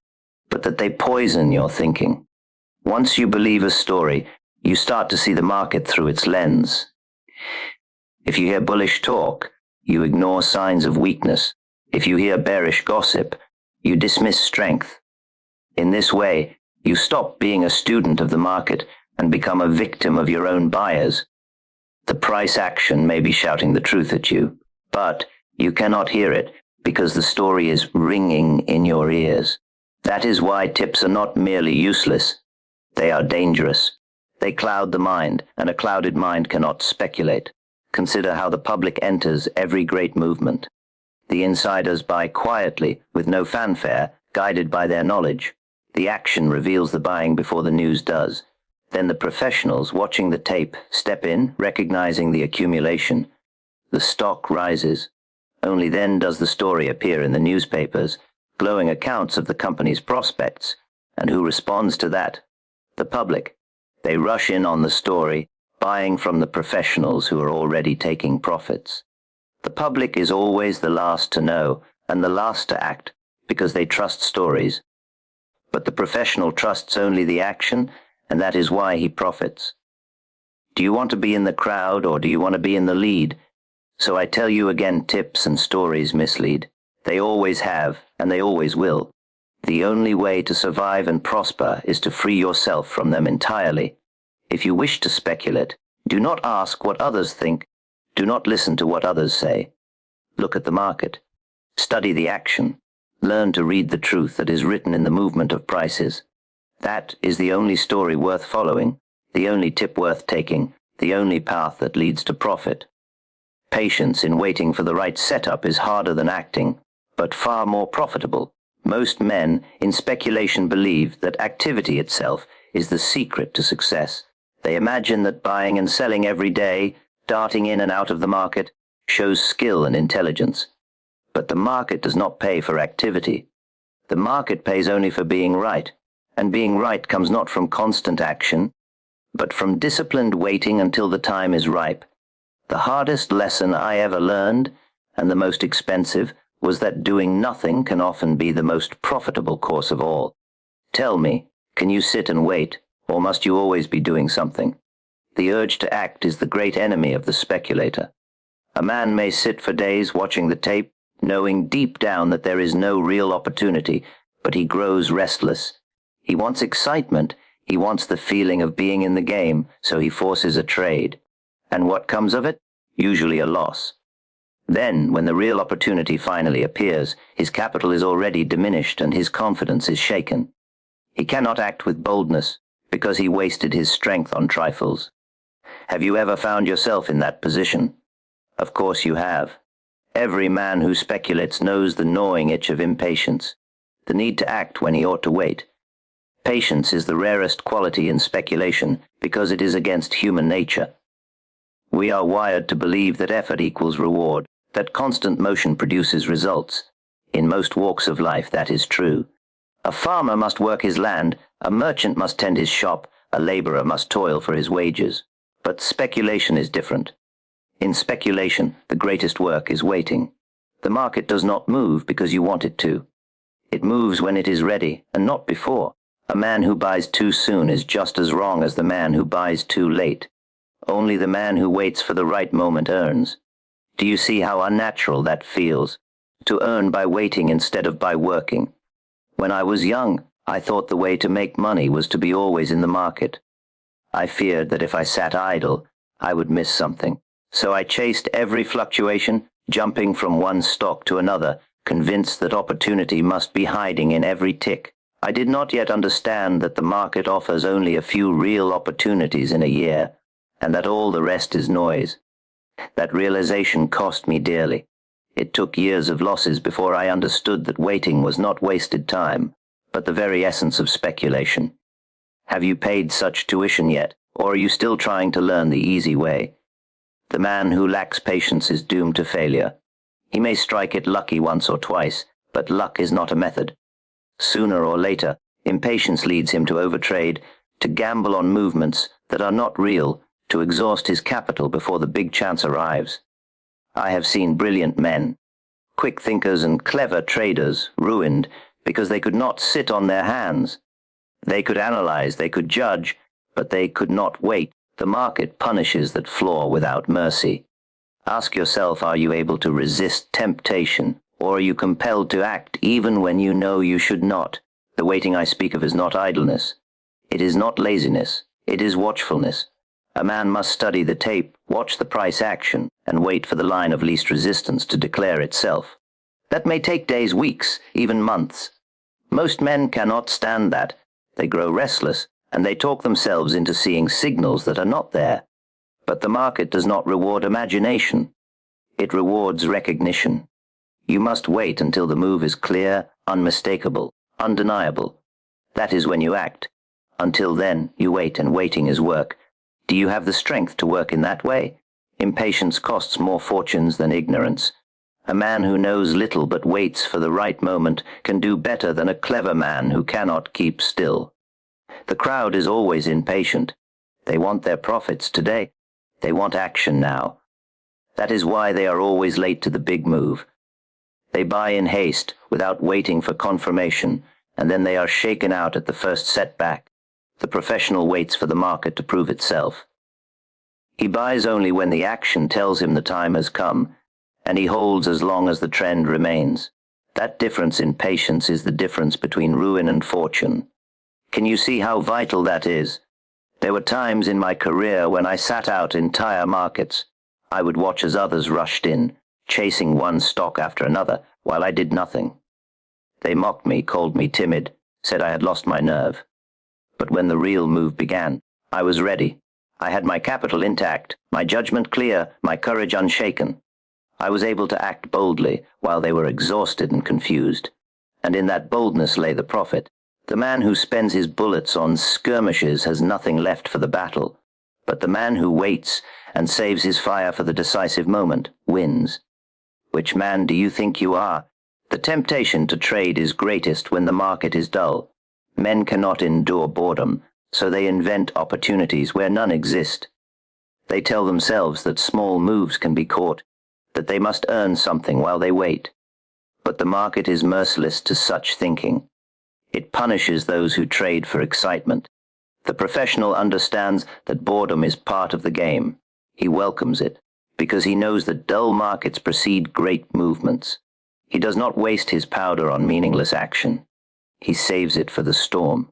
but that they poison your thinking. Once you believe a story, you start to see the market through its lens. If you hear bullish talk, you ignore signs of weakness. If you hear bearish gossip, you dismiss strength. In this way, you stop being a student of the market and become a victim of your own buyers. The price action may be shouting the truth at you, but you cannot hear it because the story is ringing in your ears. That is why tips are not merely useless. They are dangerous. They cloud the mind, and a clouded mind cannot speculate. Consider how the public enters every great movement. The insiders buy quietly, with no fanfare, guided by their knowledge. The action reveals the buying before the news does. Then the professionals watching the tape step in, recognizing the accumulation. The stock rises. Only then does the story appear in the newspapers, glowing accounts of the company's prospects. And who responds to that? The public. They rush in on the story, buying from the professionals who are already taking profits. The public is always the last to know and the last to act because they trust stories. But the professional trusts only the action, and that is why he profits. Do you want to be in the crowd or do you want to be in the lead? So I tell you again, tips and stories mislead. They always have, and they always will. The only way to survive and prosper is to free yourself from them entirely. If you wish to speculate, do not ask what others think. Do not listen to what others say. Look at the market. Study the action. Learn to read the truth that is written in the movement of prices. That is the only story worth following, the only tip worth taking, the only path that leads to profit. Patience in waiting for the right setup is harder than acting, but far more profitable. Most men in speculation believe that activity itself is the secret to success. They imagine that buying and selling every day, darting in and out of the market, shows skill and intelligence. But the market does not pay for activity. The market pays only for being right, and being right comes not from constant action, but from disciplined waiting until the time is ripe. The hardest lesson I ever learned, and the most expensive, was that doing nothing can often be the most profitable course of all. Tell me, can you sit and wait, or must you always be doing something? The urge to act is the great enemy of the speculator. A man may sit for days watching the tape, knowing deep down that there is no real opportunity, but he grows restless. He wants excitement, he wants the feeling of being in the game, so he forces a trade. And what comes of it? Usually a loss. Then, when the real opportunity finally appears, his capital is already diminished and his confidence is shaken. He cannot act with boldness, because he wasted his strength on trifles. Have you ever found yourself in that position? Of course you have. Every man who speculates knows the gnawing itch of impatience, the need to act when he ought to wait. Patience is the rarest quality in speculation because it is against human nature. We are wired to believe that effort equals reward, that constant motion produces results. In most walks of life that is true. A farmer must work his land, a merchant must tend his shop, a laborer must toil for his wages. But speculation is different. In speculation, the greatest work is waiting. The market does not move because you want it to. It moves when it is ready, and not before. A man who buys too soon is just as wrong as the man who buys too late. Only the man who waits for the right moment earns. Do you see how unnatural that feels? To earn by waiting instead of by working. When I was young, I thought the way to make money was to be always in the market. I feared that if I sat idle, I would miss something. So I chased every fluctuation, jumping from one stock to another, convinced that opportunity must be hiding in every tick. I did not yet understand that the market offers only a few real opportunities in a year, and that all the rest is noise. That realization cost me dearly. It took years of losses before I understood that waiting was not wasted time, but the very essence of speculation. Have you paid such tuition yet, or are you still trying to learn the easy way? The man who lacks patience is doomed to failure. He may strike it lucky once or twice, but luck is not a method. Sooner or later, impatience leads him to overtrade, to gamble on movements that are not real, to exhaust his capital before the big chance arrives. I have seen brilliant men, quick thinkers and clever traders, ruined because they could not sit on their hands. They could analyze, they could judge, but they could not wait. The market punishes that flaw without mercy. Ask yourself, are you able to resist temptation, or are you compelled to act even when you know you should not? The waiting I speak of is not idleness. It is not laziness. It is watchfulness. A man must study the tape, watch the price action, and wait for the line of least resistance to declare itself. That may take days, weeks, even months. Most men cannot stand that. They grow restless, and they talk themselves into seeing signals that are not there. But the market does not reward imagination. It rewards recognition. You must wait until the move is clear, unmistakable, undeniable. That is when you act. Until then, you wait, and waiting is work. Do you have the strength to work in that way? Impatience costs more fortunes than ignorance. A man who knows little but waits for the right moment can do better than a clever man who cannot keep still. The crowd is always impatient. They want their profits today. They want action now. That is why they are always late to the big move. They buy in haste, without waiting for confirmation, and then they are shaken out at the first setback. The professional waits for the market to prove itself. He buys only when the action tells him the time has come, and he holds as long as the trend remains. That difference in patience is the difference between ruin and fortune. Can you see how vital that is? There were times in my career when I sat out entire markets. I would watch as others rushed in, chasing one stock after another, while I did nothing. They mocked me, called me timid, said I had lost my nerve. But when the real move began, I was ready. I had my capital intact, my judgment clear, my courage unshaken. I was able to act boldly while they were exhausted and confused. And in that boldness lay the profit. The man who spends his bullets on skirmishes has nothing left for the battle. But the man who waits and saves his fire for the decisive moment wins. Which man do you think you are? The temptation to trade is greatest when the market is dull. Men cannot endure boredom, so they invent opportunities where none exist. They tell themselves that small moves can be caught, that they must earn something while they wait. But the market is merciless to such thinking. It punishes those who trade for excitement. The professional understands that boredom is part of the game. He welcomes it, because he knows that dull markets precede great movements. He does not waste his powder on meaningless action. He saves it for the storm.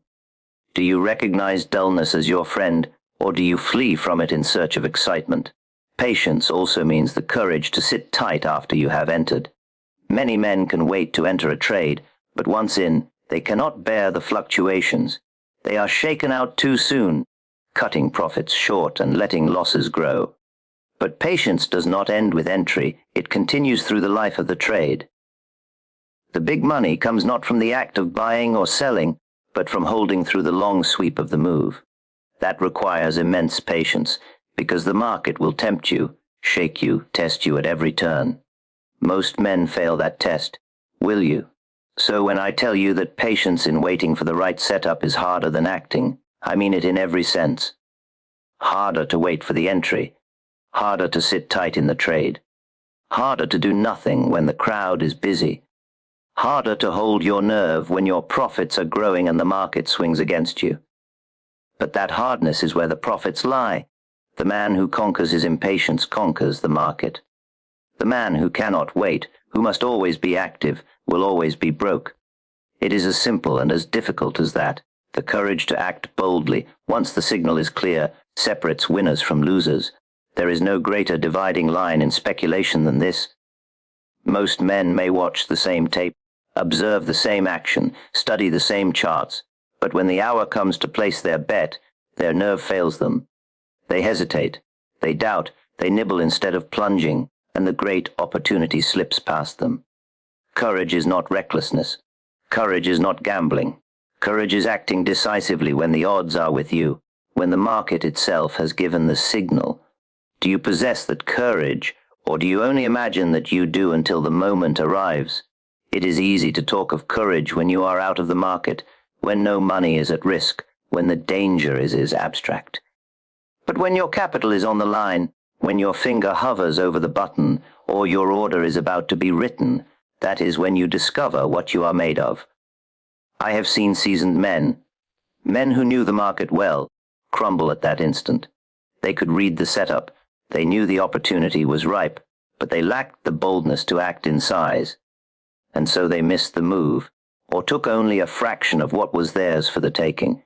Do you recognize dullness as your friend, or do you flee from it in search of excitement? Patience also means the courage to sit tight after you have entered. Many men can wait to enter a trade, but once in, they cannot bear the fluctuations. They are shaken out too soon, cutting profits short and letting losses grow. But patience does not end with entry. It continues through the life of the trade. The big money comes not from the act of buying or selling, but from holding through the long sweep of the move. That requires immense patience, because the market will tempt you, shake you, test you at every turn. Most men fail that test. Will you? So when I tell you that patience in waiting for the right setup is harder than acting, I mean it in every sense. Harder to wait for the entry. Harder to sit tight in the trade. Harder to do nothing when the crowd is busy. Harder to hold your nerve when your profits are growing and the market swings against you. But that hardness is where the profits lie. The man who conquers his impatience conquers the market. The man who cannot wait, who must always be active, will always be broke. It is as simple and as difficult as that. The courage to act boldly, once the signal is clear, separates winners from losers. There is no greater dividing line in speculation than this. Most men may watch the same tape, observe the same action, study the same charts, but when the hour comes to place their bet, their nerve fails them. They hesitate, they doubt, they nibble instead of plunging, and the great opportunity slips past them. Courage is not recklessness. Courage is not gambling. Courage is acting decisively when the odds are with you, when the market itself has given the signal. Do you possess that courage, or do you only imagine that you do until the moment arrives? It is easy to talk of courage when you are out of the market, when no money is at risk, when the danger is abstract. But when your capital is on the line, when your finger hovers over the button, or your order is about to be written, that is when you discover what you are made of. I have seen seasoned men who knew the market well, crumble at that instant. They could read the setup, they knew the opportunity was ripe, but they lacked the boldness to act in size. And so they missed the move, or took only a fraction of what was theirs for the taking.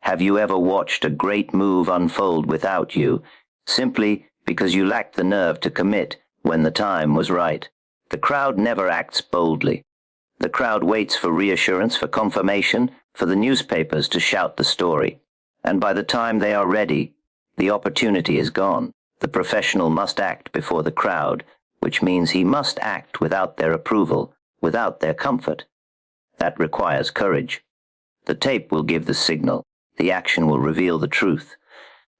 Have you ever watched a great move unfold without you, simply because you lacked the nerve to commit when the time was right? The crowd never acts boldly. The crowd waits for reassurance, for confirmation, for the newspapers to shout the story. And by the time they are ready, the opportunity is gone. The professional must act before the crowd, which means he must act without their approval, without their comfort. That requires courage. The tape will give the signal. The action will reveal the truth.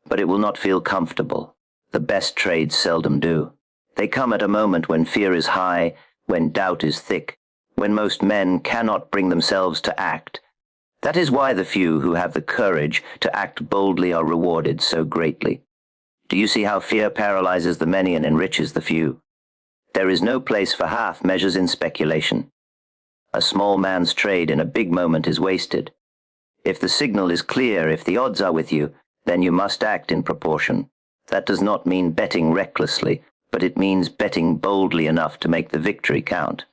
But it will not feel comfortable. The best trades seldom do. They come at a moment when fear is high, when doubt is thick, when most men cannot bring themselves to act. That is why the few who have the courage to act boldly are rewarded so greatly. Do you see how fear paralyzes the many and enriches the few? There is no place for half measures in speculation. A small man's trade in a big moment is wasted. If the signal is clear, if the odds are with you, then you must act in proportion. That does not mean betting recklessly, but it means betting boldly enough to make the victory count.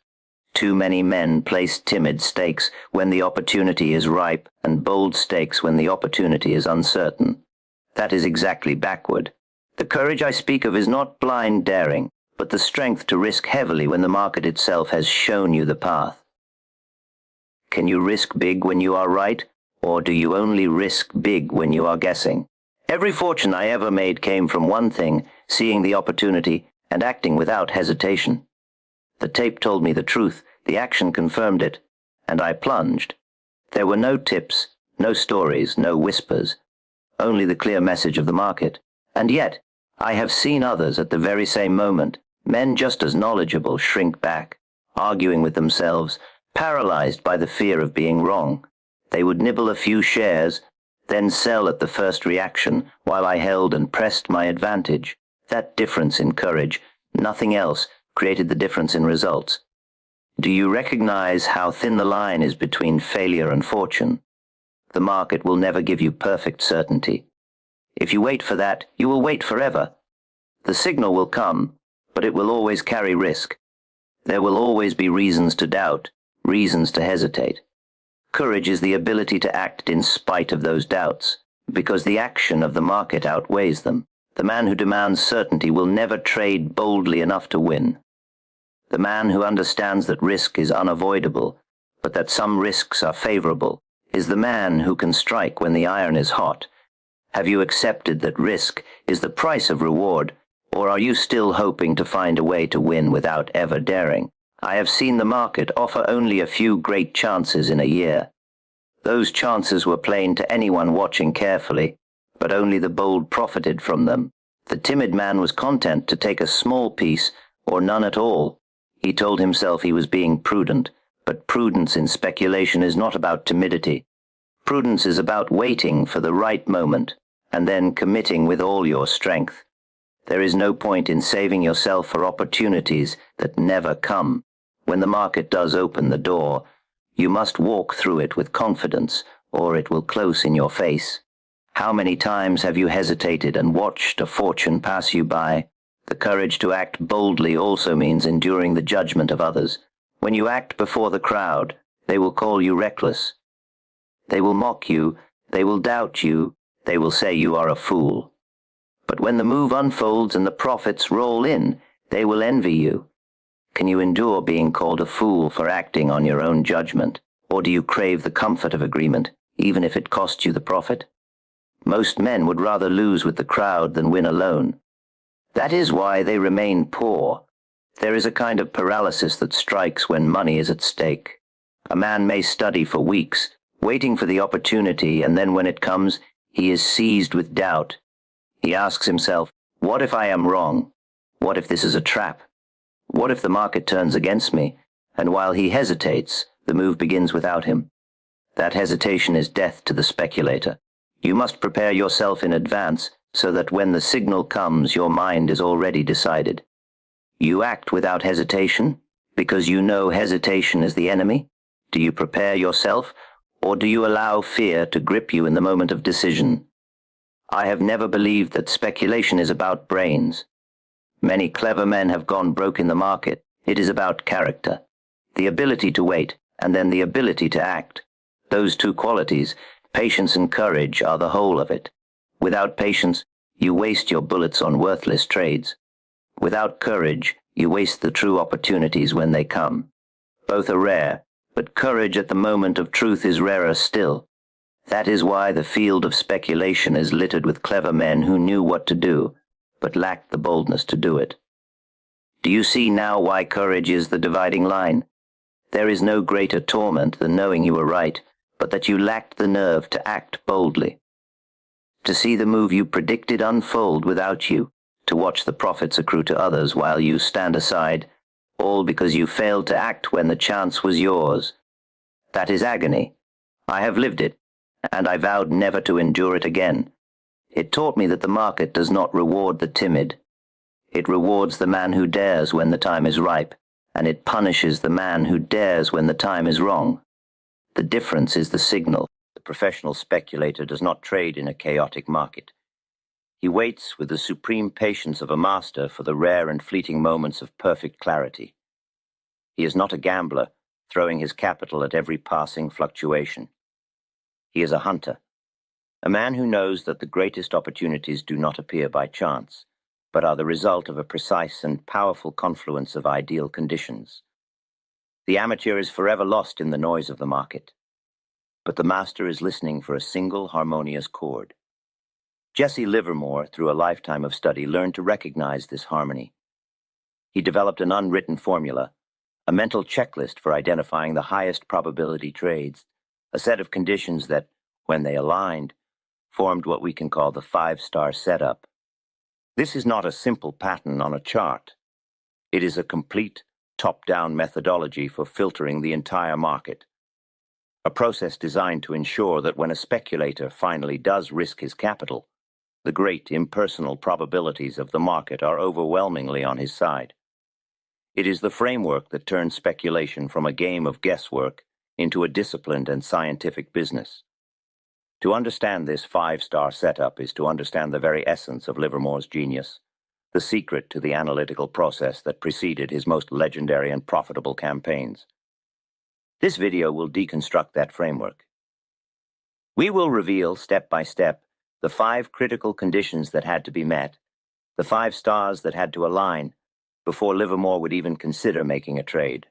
Too many men place timid stakes when the opportunity is ripe and bold stakes when the opportunity is uncertain. That is exactly backward. The courage I speak of is not blind daring, but the strength to risk heavily when the market itself has shown you the path. Can you risk big when you are right, or do you only risk big when you are guessing? Every fortune I ever made came from one thing, seeing the opportunity and acting without hesitation. The tape told me the truth, the action confirmed it, and I plunged. There were no tips, no stories, no whispers, only the clear message of the market. And yet, I have seen others at the very same moment, men just as knowledgeable, shrink back, arguing with themselves, paralyzed by the fear of being wrong. They would nibble a few shares, then sell at the first reaction, while I held and pressed my advantage. That difference in courage, nothing else, created the difference in results. Do you recognize how thin the line is between failure and fortune? The market will never give you perfect certainty. If you wait for that, you will wait forever. The signal will come, but it will always carry risk. There will always be reasons to doubt, reasons to hesitate. Courage is the ability to act in spite of those doubts, because the action of the market outweighs them. The man who demands certainty will never trade boldly enough to win. The man who understands that risk is unavoidable, but that some risks are favorable, is the man who can strike when the iron is hot. Have you accepted that risk is the price of reward, or are you still hoping to find a way to win without ever daring? I have seen the market offer only a few great chances in a year. Those chances were plain to anyone watching carefully, but only the bold profited from them. The timid man was content to take a small piece or none at all. He told himself he was being prudent, but prudence in speculation is not about timidity. Prudence is about waiting for the right moment and then committing with all your strength. There is no point in saving yourself for opportunities that never come. When the market does open the door, you must walk through it with confidence, or it will close in your face. How many times have you hesitated and watched a fortune pass you by? The courage to act boldly also means enduring the judgment of others. When you act before the crowd, they will call you reckless. They will mock you, they will doubt you, they will say you are a fool. But when the move unfolds and the profits roll in, they will envy you. Can you endure being called a fool for acting on your own judgment? Or do you crave the comfort of agreement, even if it costs you the profit? Most men would rather lose with the crowd than win alone. That is why they remain poor. There is a kind of paralysis that strikes when money is at stake. A man may study for weeks, waiting for the opportunity, and then when it comes, he is seized with doubt. He asks himself, what if I am wrong? What if this is a trap? What if the market turns against me? And while he hesitates, the move begins without him. That hesitation is death to the speculator. You must prepare yourself in advance so that when the signal comes, your mind is already decided. You act without hesitation because you know hesitation is the enemy? Do you prepare yourself, or do you allow fear to grip you in the moment of decision? I have never believed that speculation is about brains. Many clever men have gone broke in the market. It is about character, the ability to wait, and then the ability to act. Those two qualities, patience and courage, are the whole of it. Without patience, you waste your bullets on worthless trades. Without courage, you waste the true opportunities when they come. Both are rare, but courage at the moment of truth is rarer still. That is why the field of speculation is littered with clever men who knew what to do, but lacked the boldness to do it. Do you see now why courage is the dividing line? There is no greater torment than knowing you were right, but that you lacked the nerve to act boldly. To see the move you predicted unfold without you, to watch the profits accrue to others while you stand aside, all because you failed to act when the chance was yours. That is agony. I have lived it, and I vowed never to endure it again. It taught me that the market does not reward the timid. It rewards the man who dares when the time is ripe, and it punishes the man who dares when the time is wrong. The difference is the signal. The professional speculator does not trade in a chaotic market. He waits with the supreme patience of a master for the rare and fleeting moments of perfect clarity. He is not a gambler, throwing his capital at every passing fluctuation. He is a hunter, a man who knows that the greatest opportunities do not appear by chance, but are the result of a precise and powerful confluence of ideal conditions. The amateur is forever lost in the noise of the market, but the master is listening for a single harmonious chord. Jesse Livermore, through a lifetime of study, learned to recognize this harmony. He developed an unwritten formula, a mental checklist for identifying the highest probability trades, a set of conditions that, when they aligned, formed what we can call the five-star setup. This is not a simple pattern on a chart. It is a complete, top-down methodology for filtering the entire market. A process designed to ensure that when a speculator finally does risk his capital, the great impersonal probabilities of the market are overwhelmingly on his side. It is the framework that turns speculation from a game of guesswork into a disciplined and scientific business. To understand this five-star setup is to understand the very essence of Livermore's genius, the secret to the analytical process that preceded his most legendary and profitable campaigns. This video will deconstruct that framework. We will reveal, step by step, the 5 critical conditions that had to be met, the 5 stars that had to align, before Livermore would even consider making a trade.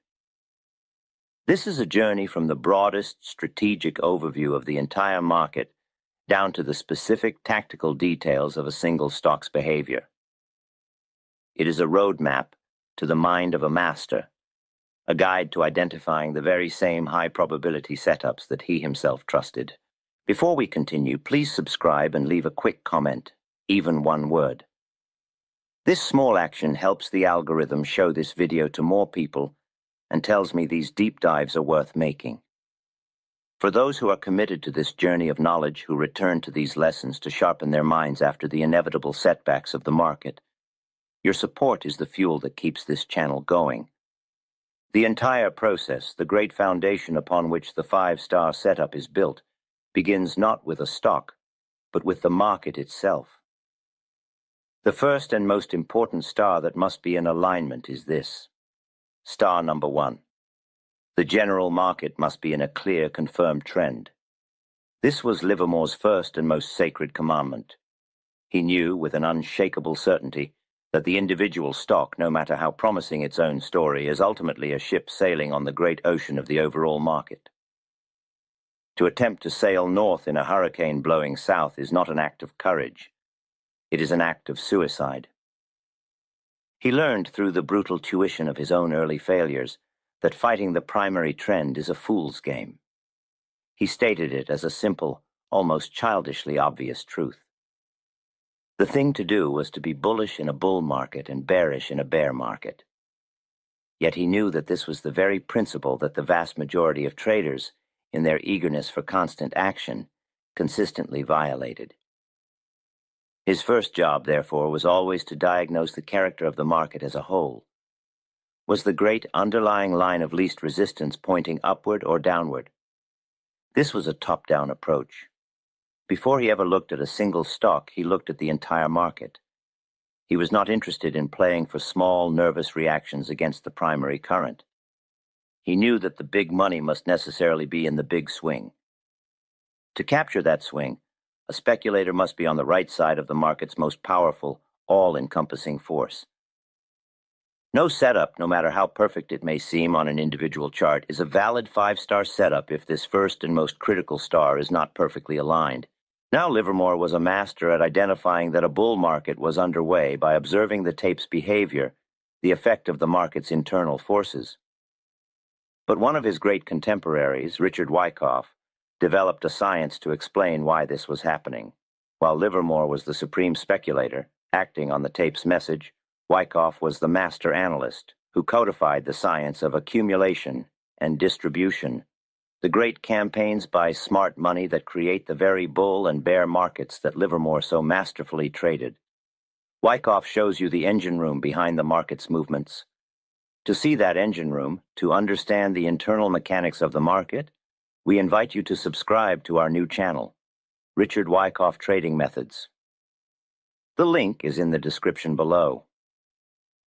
This is a journey from the broadest strategic overview of the entire market down to the specific tactical details of a single stock's behavior. It is a roadmap to the mind of a master, a guide to identifying the very same high-probability setups that he himself trusted. Before we continue, please subscribe and leave a quick comment, even one word. This small action helps the algorithm show this video to more people and tells me these deep dives are worth making. For those who are committed to this journey of knowledge, who return to these lessons to sharpen their minds after the inevitable setbacks of the market, your support is the fuel that keeps this channel going. The entire process, the great foundation upon which the five-star setup is built, begins not with a stock, but with the market itself. The first and most important star that must be in alignment is this. Star number 1. The general market must be in a clear, confirmed trend. This was Livermore's first and most sacred commandment. He knew, with an unshakable certainty, that the individual stock, no matter how promising its own story, is ultimately a ship sailing on the great ocean of the overall market. To attempt to sail north in a hurricane blowing south is not an act of courage. It is an act of suicide. He learned through the brutal tuition of his own early failures that fighting the primary trend is a fool's game. He stated it as a simple, almost childishly obvious truth. The thing to do was to be bullish in a bull market and bearish in a bear market. Yet he knew that this was the very principle that the vast majority of traders, in their eagerness for constant action, consistently violated. His first job, therefore, was always to diagnose the character of the market as a whole. Was the great underlying line of least resistance pointing upward or downward? This was a top-down approach. Before he ever looked at a single stock, he looked at the entire market. He was not interested in playing for small, nervous reactions against the primary current. He knew that the big money must necessarily be in the big swing. To capture that swing, a speculator must be on the right side of the market's most powerful, all-encompassing force. No setup, no matter how perfect it may seem on an individual chart, is a valid five-star setup if this first and most critical star is not perfectly aligned. Now Livermore was a master at identifying that a bull market was underway by observing the tape's behavior, the effect of the market's internal forces. But one of his great contemporaries, Richard Wyckoff, developed a science to explain why this was happening. While Livermore was the supreme speculator, acting on the tape's message, Wyckoff was the master analyst who codified the science of accumulation and distribution, the great campaigns by smart money that create the very bull and bear markets that Livermore so masterfully traded. Wyckoff shows you the engine room behind the market's movements. To see that engine room, to understand the internal mechanics of the market, we invite you to subscribe to our new channel, Richard Wyckoff Trading Methods. The link is in the description below.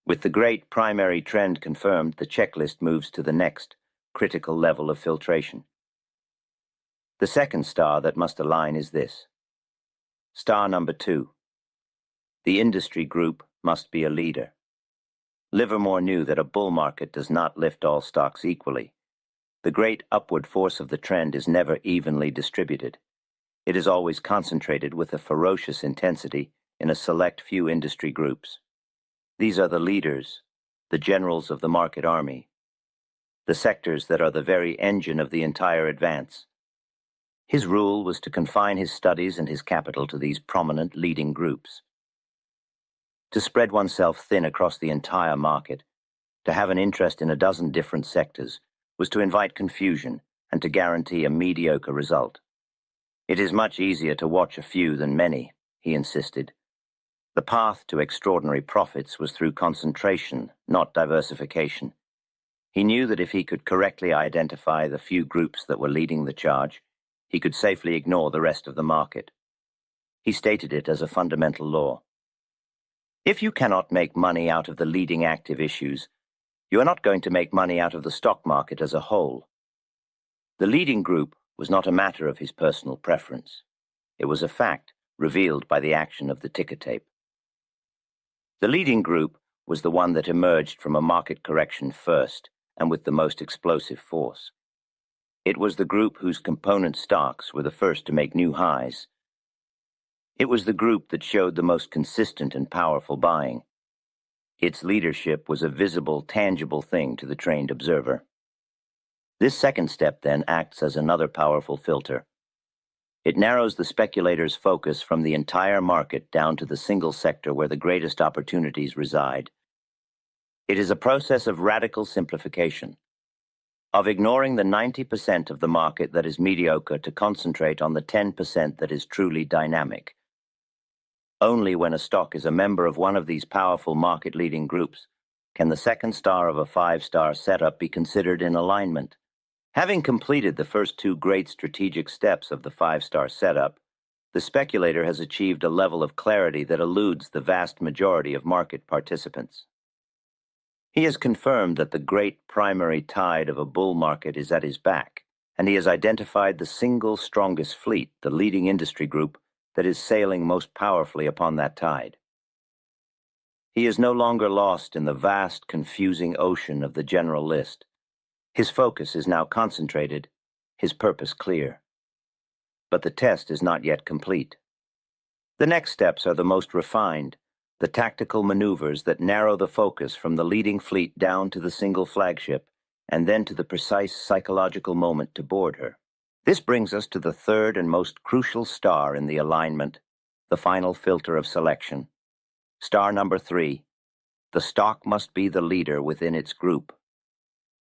With the great primary trend confirmed, the checklist moves to the next critical level of filtration. The second star that must align is this. Star number 2. The industry group must be a leader. Livermore knew that a bull market does not lift all stocks equally. The great upward force of the trend is never evenly distributed. It is always concentrated with a ferocious intensity in a select few industry groups. These are the leaders, the generals of the market army, the sectors that are the very engine of the entire advance. His rule was to confine his studies and his capital to these prominent leading groups. To spread oneself thin across the entire market, to have an interest in a dozen different sectors, was to invite confusion and to guarantee a mediocre result. It is much easier to watch a few than many, he insisted. The path to extraordinary profits was through concentration, not diversification. He knew that if he could correctly identify the few groups that were leading the charge, he could safely ignore the rest of the market. He stated it as a fundamental law. If you cannot make money out of the leading active issues, you are not going to make money out of the stock market as a whole. The leading group was not a matter of his personal preference. It was a fact revealed by the action of the ticker tape. The leading group was the one that emerged from a market correction first and with the most explosive force. It was the group whose component stocks were the first to make new highs. It was the group that showed the most consistent and powerful buying. Its leadership was a visible, tangible thing to the trained observer. This second step, then, acts as another powerful filter. It narrows the speculator's focus from the entire market down to the single sector where the greatest opportunities reside. It is a process of radical simplification, of ignoring the 90% of the market that is mediocre to concentrate on the 10% that is truly dynamic. Only when a stock is a member of one of these powerful market-leading groups can the second star of a five-star setup be considered in alignment. Having completed the first two great strategic steps of the five-star setup, the speculator has achieved a level of clarity that eludes the vast majority of market participants. He has confirmed that the great primary tide of a bull market is at his back, and he has identified the single strongest fleet, the leading industry group, that is sailing most powerfully upon that tide. He is no longer lost in the vast, confusing ocean of the general list. His focus is now concentrated, his purpose clear. But the test is not yet complete. The next steps are the most refined, the tactical maneuvers that narrow the focus from the leading fleet down to the single flagship, and then to the precise psychological moment to board her. This brings us to the third and most crucial star in the alignment, the final filter of selection. Star number 3, the stock must be the leader within its group.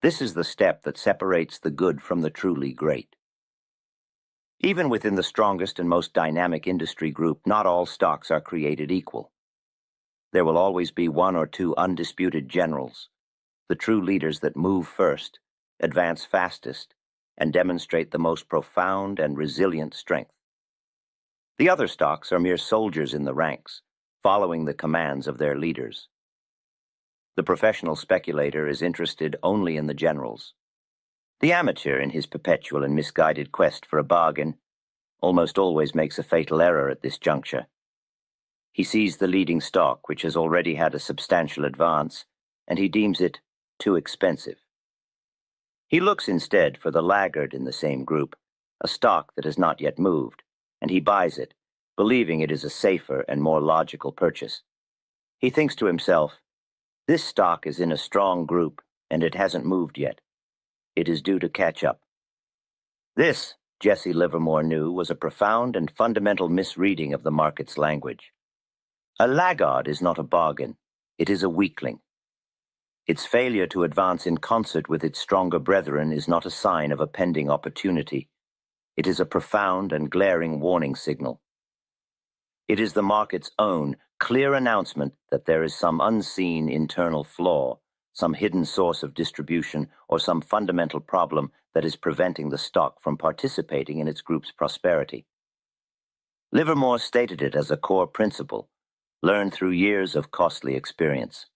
This is the step that separates the good from the truly great. Even within the strongest and most dynamic industry group, not all stocks are created equal. There will always be one or two undisputed generals, the true leaders that move first, advance fastest, and demonstrate the most profound and resilient strength. The other stocks are mere soldiers in the ranks, following the commands of their leaders. The professional speculator is interested only in the generals. The amateur, in his perpetual and misguided quest for a bargain, almost always makes a fatal error at this juncture. He sees the leading stock, which has already had a substantial advance, and he deems it too expensive. He looks instead for the laggard in the same group, a stock that has not yet moved, and he buys it, believing it is a safer and more logical purchase. He thinks to himself, this stock is in a strong group, and it hasn't moved yet. It is due to catch up. This, Jesse Livermore knew, was a profound and fundamental misreading of the market's language. A laggard is not a bargain. It is a weakling. Its failure to advance in concert with its stronger brethren is not a sign of a pending opportunity. It is a profound and glaring warning signal. It is the market's own clear announcement that there is some unseen internal flaw, some hidden source of distribution, or some fundamental problem that is preventing the stock from participating in its group's prosperity. Livermore stated it as a core principle, learned through years of costly experience.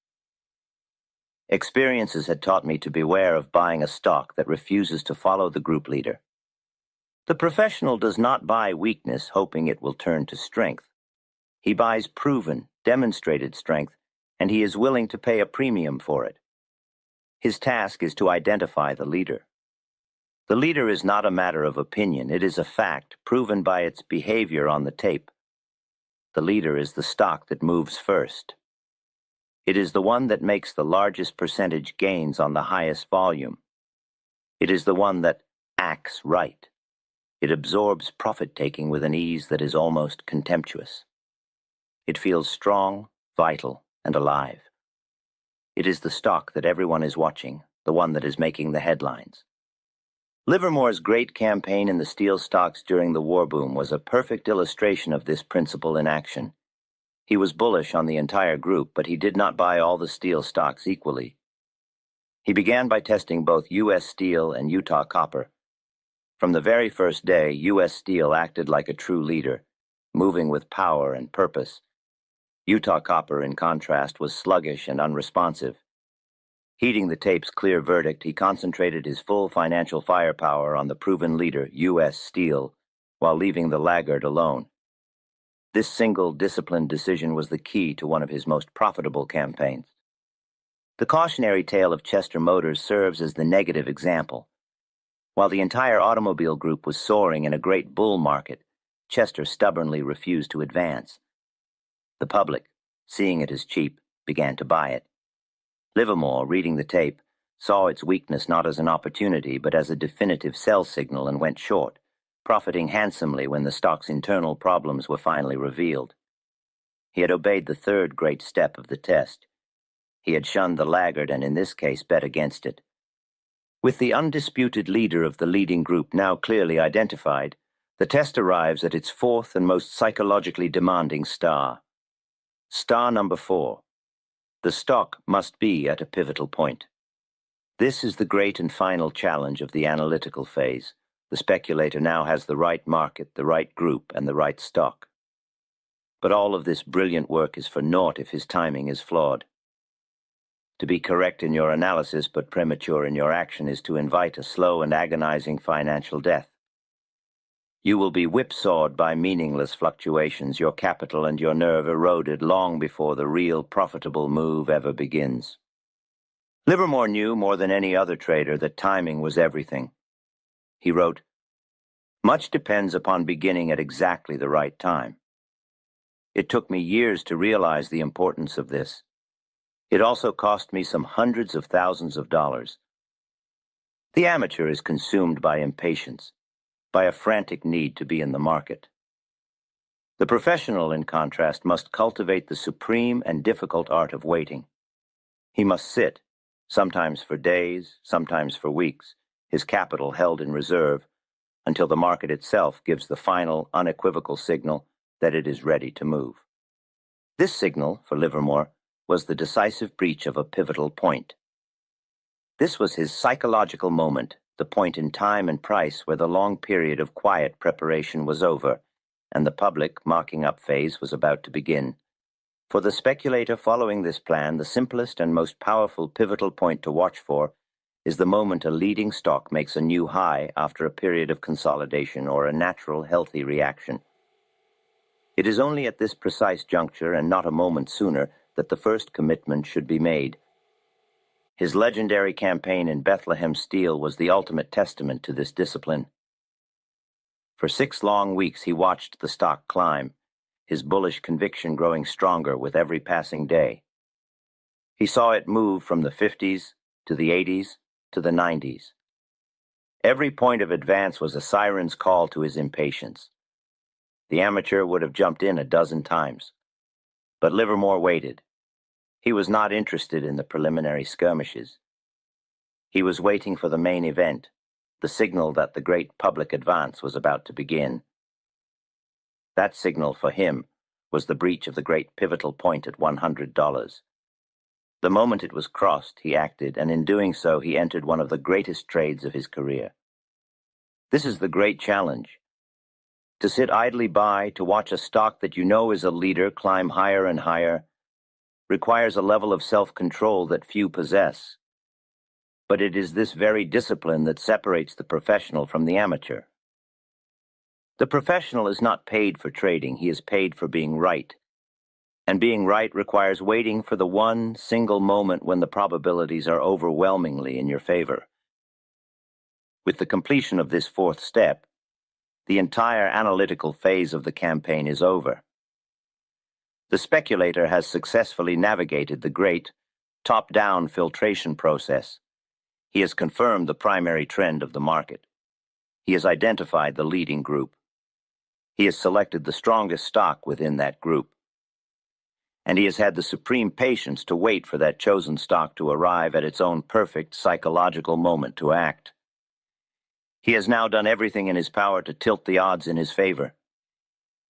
Experiences had taught me to beware of buying a stock that refuses to follow the group leader. The professional does not buy weakness hoping it will turn to strength. He buys proven, demonstrated strength and he is willing to pay a premium for it. His task is to identify the leader. The leader is not a matter of opinion, it is a fact proven by its behavior on the tape. The leader is the stock that moves first. It is the one that makes the largest percentage gains on the highest volume. It is the one that acts right. It absorbs profit-taking with an ease that is almost contemptuous. It feels strong, vital, and alive. It is the stock that everyone is watching, the one that is making the headlines. Livermore's great campaign in the steel stocks during the war boom was a perfect illustration of this principle in action. He was bullish on the entire group, but he did not buy all the steel stocks equally. He began by testing both U.S. Steel and Utah Copper. From the very first day, U.S. Steel acted like a true leader, moving with power and purpose. Utah Copper, in contrast, was sluggish and unresponsive. Heeding the tape's clear verdict, he concentrated his full financial firepower on the proven leader, U.S. Steel, while leaving the laggard alone. This single, disciplined decision was the key to one of his most profitable campaigns. The cautionary tale of Chester Motors serves as the negative example. While the entire automobile group was soaring in a great bull market, Chester stubbornly refused to advance. The public, seeing it as cheap, began to buy it. Livermore, reading the tape, saw its weakness not as an opportunity but as a definitive sell signal and went short, profiting handsomely when the stock's internal problems were finally revealed. He had obeyed the third great step of the test. He had shunned the laggard and in this case bet against it. With the undisputed leader of the leading group now clearly identified, the test arrives at its fourth and most psychologically demanding star. Star number 4. The stock must be at a pivotal point. This is the great and final challenge of the analytical phase. The speculator now has the right market, the right group, and the right stock. But all of this brilliant work is for naught if his timing is flawed. To be correct in your analysis but premature in your action is to invite a slow and agonizing financial death. You will be whipsawed by meaningless fluctuations, your capital and your nerve eroded long before the real profitable move ever begins. Livermore knew more than any other trader that timing was everything. He wrote, "Much depends upon beginning at exactly the right time. It took me years to realize the importance of this. It also cost me some hundreds of thousands of dollars. The amateur is consumed by impatience, by a frantic need to be in the market. The professional, in contrast, must cultivate the supreme and difficult art of waiting. He must sit, sometimes for days, sometimes for weeks, his capital held in reserve, until the market itself gives the final, unequivocal signal that it is ready to move." This signal, for Livermore, was the decisive breach of a pivotal point. This was his psychological moment, the point in time and price where the long period of quiet preparation was over, and the public marking-up phase was about to begin. For the speculator following this plan, the simplest and most powerful pivotal point to watch for is the moment a leading stock makes a new high after a period of consolidation or a natural, healthy reaction. It is only at this precise juncture, and not a moment sooner, that the first commitment should be made. His legendary campaign in Bethlehem Steel was the ultimate testament to this discipline. For 6 long weeks he watched the stock climb, his bullish conviction growing stronger with every passing day. He saw it move from the 50s to the 80s to the 90s. Every point of advance was a siren's call to his impatience. The amateur would have jumped in a dozen times. But Livermore waited. He was not interested in the preliminary skirmishes. He was waiting for the main event, the signal that the great public advance was about to begin. That signal for him was the breach of the great pivotal point at $100. The moment it was crossed, he acted, and in doing so, he entered one of the greatest trades of his career. This is the great challenge. To sit idly by, to watch a stock that you know is a leader climb higher and higher, requires a level of self-control that few possess. But it is this very discipline that separates the professional from the amateur. The professional is not paid for trading, he is paid for being right. And being right requires waiting for the one single moment when the probabilities are overwhelmingly in your favor. With the completion of this fourth step, the entire analytical phase of the campaign is over. The speculator has successfully navigated the great top-down filtration process. He has confirmed the primary trend of the market. He has identified the leading group. He has selected the strongest stock within that group. And he has had the supreme patience to wait for that chosen stock to arrive at its own perfect psychological moment to act. He has now done everything in his power to tilt the odds in his favor.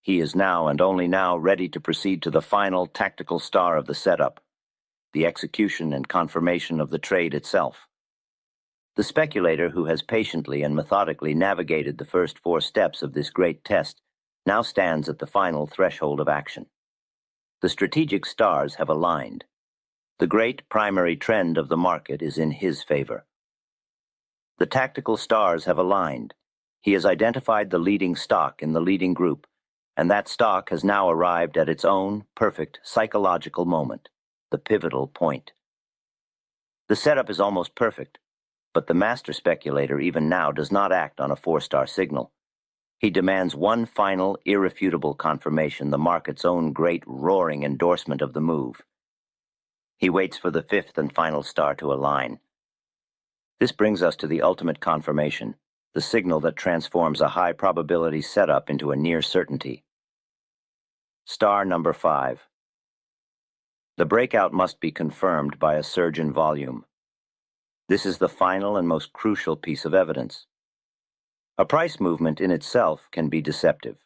He is now and only now ready to proceed to the final tactical star of the setup, the execution and confirmation of the trade itself. The speculator who has patiently and methodically navigated the first 4 steps of this great test now stands at the final threshold of action. The strategic stars have aligned. The great primary trend of the market is in his favor. The tactical stars have aligned. He has identified the leading stock in the leading group, and that stock has now arrived at its own perfect psychological moment, the pivotal point. The setup is almost perfect, but the master speculator even now does not act on a 4-star signal. He demands one final, irrefutable confirmation, the market's own great roaring endorsement of the move. He waits for the 5th and final star to align. This brings us to the ultimate confirmation, the signal that transforms a high probability setup into a near certainty. Star number 5. The breakout must be confirmed by a surge in volume. This is the final and most crucial piece of evidence. A price movement in itself can be deceptive,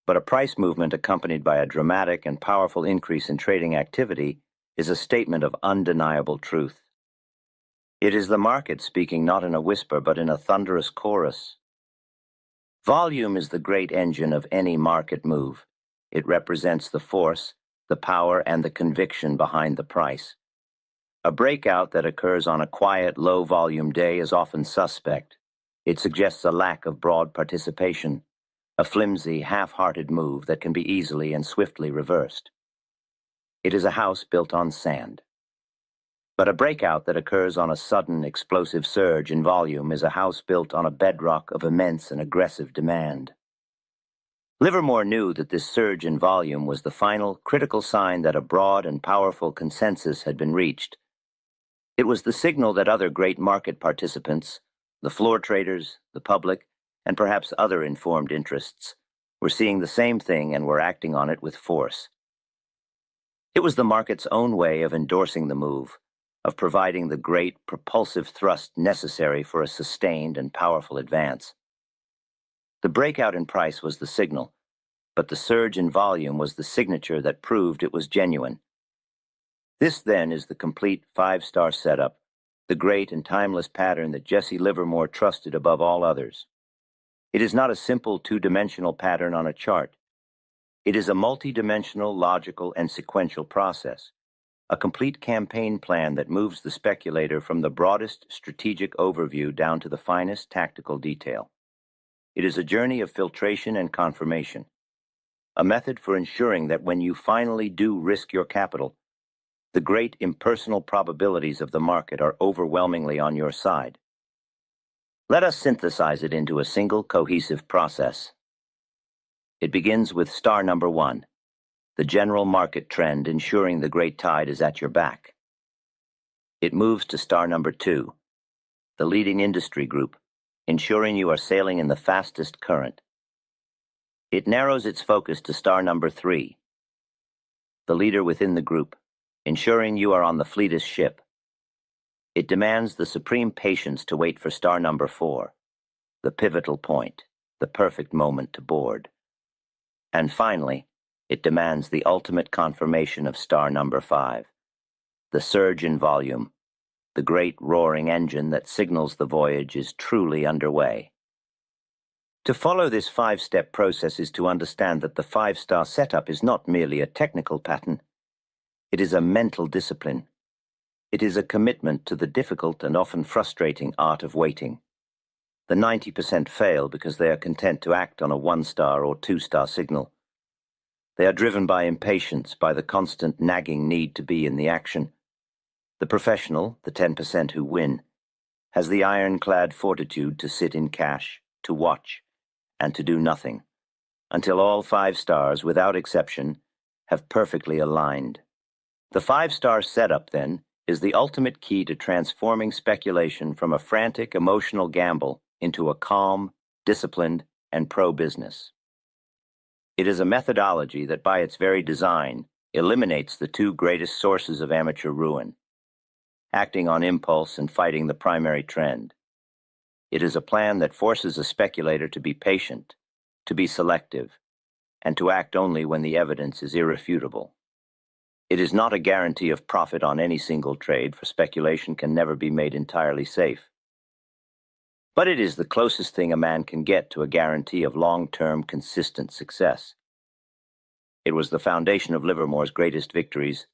but a price movement accompanied by a dramatic and powerful increase in trading activity is a statement of undeniable truth. It is the market speaking not in a whisper but in a thunderous chorus. Volume is the great engine of any market move. It represents the force, the power, and the conviction behind the price. A breakout that occurs on a quiet, low-volume day is often suspect. It suggests a lack of broad participation, a flimsy, half-hearted move that can be easily and swiftly reversed. It is a house built on sand. But a breakout that occurs on a sudden, explosive surge in volume is a house built on a bedrock of immense and aggressive demand. Livermore knew that this surge in volume was the final, critical sign that a broad and powerful consensus had been reached. It was the signal that other great market participants, the floor traders, the public, and perhaps other informed interests, were seeing the same thing and were acting on it with force. It was the market's own way of endorsing the move, of providing the great propulsive thrust necessary for a sustained and powerful advance. The breakout in price was the signal, but the surge in volume was the signature that proved it was genuine. This, then, is the complete 5-star setup, the great and timeless pattern that Jesse Livermore trusted above all others. It is not a simple 2-dimensional pattern on a chart. It is a multi-dimensional, logical, and sequential process, a complete campaign plan that moves the speculator from the broadest strategic overview down to the finest tactical detail. It is a journey of filtration and confirmation, a method for ensuring that when you finally do risk your capital, the great impersonal probabilities of the market are overwhelmingly on your side. Let us synthesize it into a single cohesive process. It begins with star number 1, the general market trend ensuring the great tide is at your back. It moves to star number 2, the leading industry group, ensuring you are sailing in the fastest current. It narrows its focus to star number 3, the leader within the group, ensuring you are on the fleetest ship. It demands the supreme patience to wait for star number 4, the pivotal point, the perfect moment to board. And finally, it demands the ultimate confirmation of star number 5, the surge in volume, the great roaring engine that signals the voyage is truly underway. To follow this 5-step process is to understand that the 5-star setup is not merely a technical pattern. It is a mental discipline. It is a commitment to the difficult and often frustrating art of waiting. The 90% fail because they are content to act on a 1-star or 2-star signal. They are driven by impatience, by the constant nagging need to be in the action. The professional, the 10% who win, has the ironclad fortitude to sit in cash, to watch, and to do nothing, until all 5 stars, without exception, have perfectly aligned. The 5-star setup, then, is the ultimate key to transforming speculation from a frantic, emotional gamble into a calm, disciplined, and pro-business. It is a methodology that, by its very design, eliminates the 2 greatest sources of amateur ruin: acting on impulse and fighting the primary trend. It is a plan that forces a speculator to be patient, to be selective, and to act only when the evidence is irrefutable. It is not a guarantee of profit on any single trade, for speculation can never be made entirely safe. But it is the closest thing a man can get to a guarantee of long-term, consistent success. It was the foundation of Livermore's greatest victories,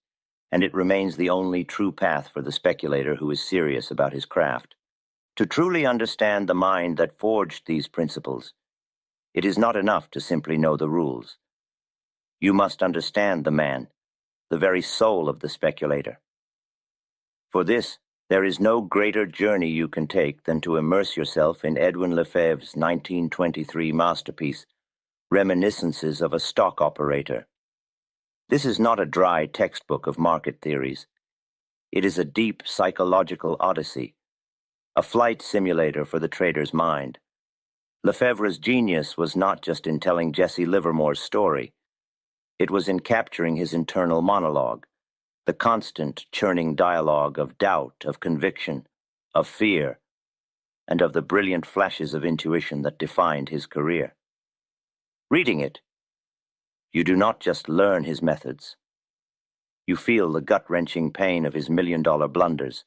and it remains the only true path for the speculator who is serious about his craft. To truly understand the mind that forged these principles, it is not enough to simply know the rules. You must understand the man, the very soul of the speculator. For this, there is no greater journey you can take than to immerse yourself in Edwin Lefebvre's 1923 masterpiece, Reminiscences of a Stock Operator. This is not a dry textbook of market theories. It is a deep psychological odyssey, a flight simulator for the trader's mind. Lefebvre's genius was not just in telling Jesse Livermore's story. It was in capturing his internal monologue, the constant churning dialogue of doubt, of conviction, of fear, and of the brilliant flashes of intuition that defined his career. Reading it, you do not just learn his methods. You feel the gut-wrenching pain of his million-dollar blunders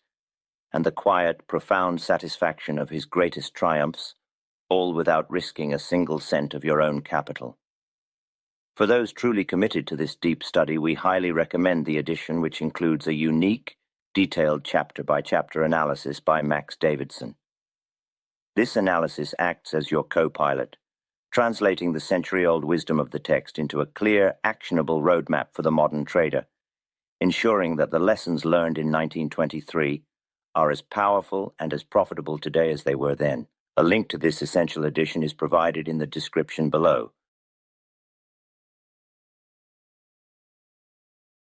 and the quiet, profound satisfaction of his greatest triumphs, all without risking a single cent of your own capital. For those truly committed to this deep study, we highly recommend the edition, which includes a unique, detailed chapter-by-chapter analysis by Max Davidson. This analysis acts as your co-pilot, translating the century-old wisdom of the text into a clear, actionable roadmap for the modern trader, ensuring that the lessons learned in 1923 are as powerful and as profitable today as they were then. A link to this essential edition is provided in the description below.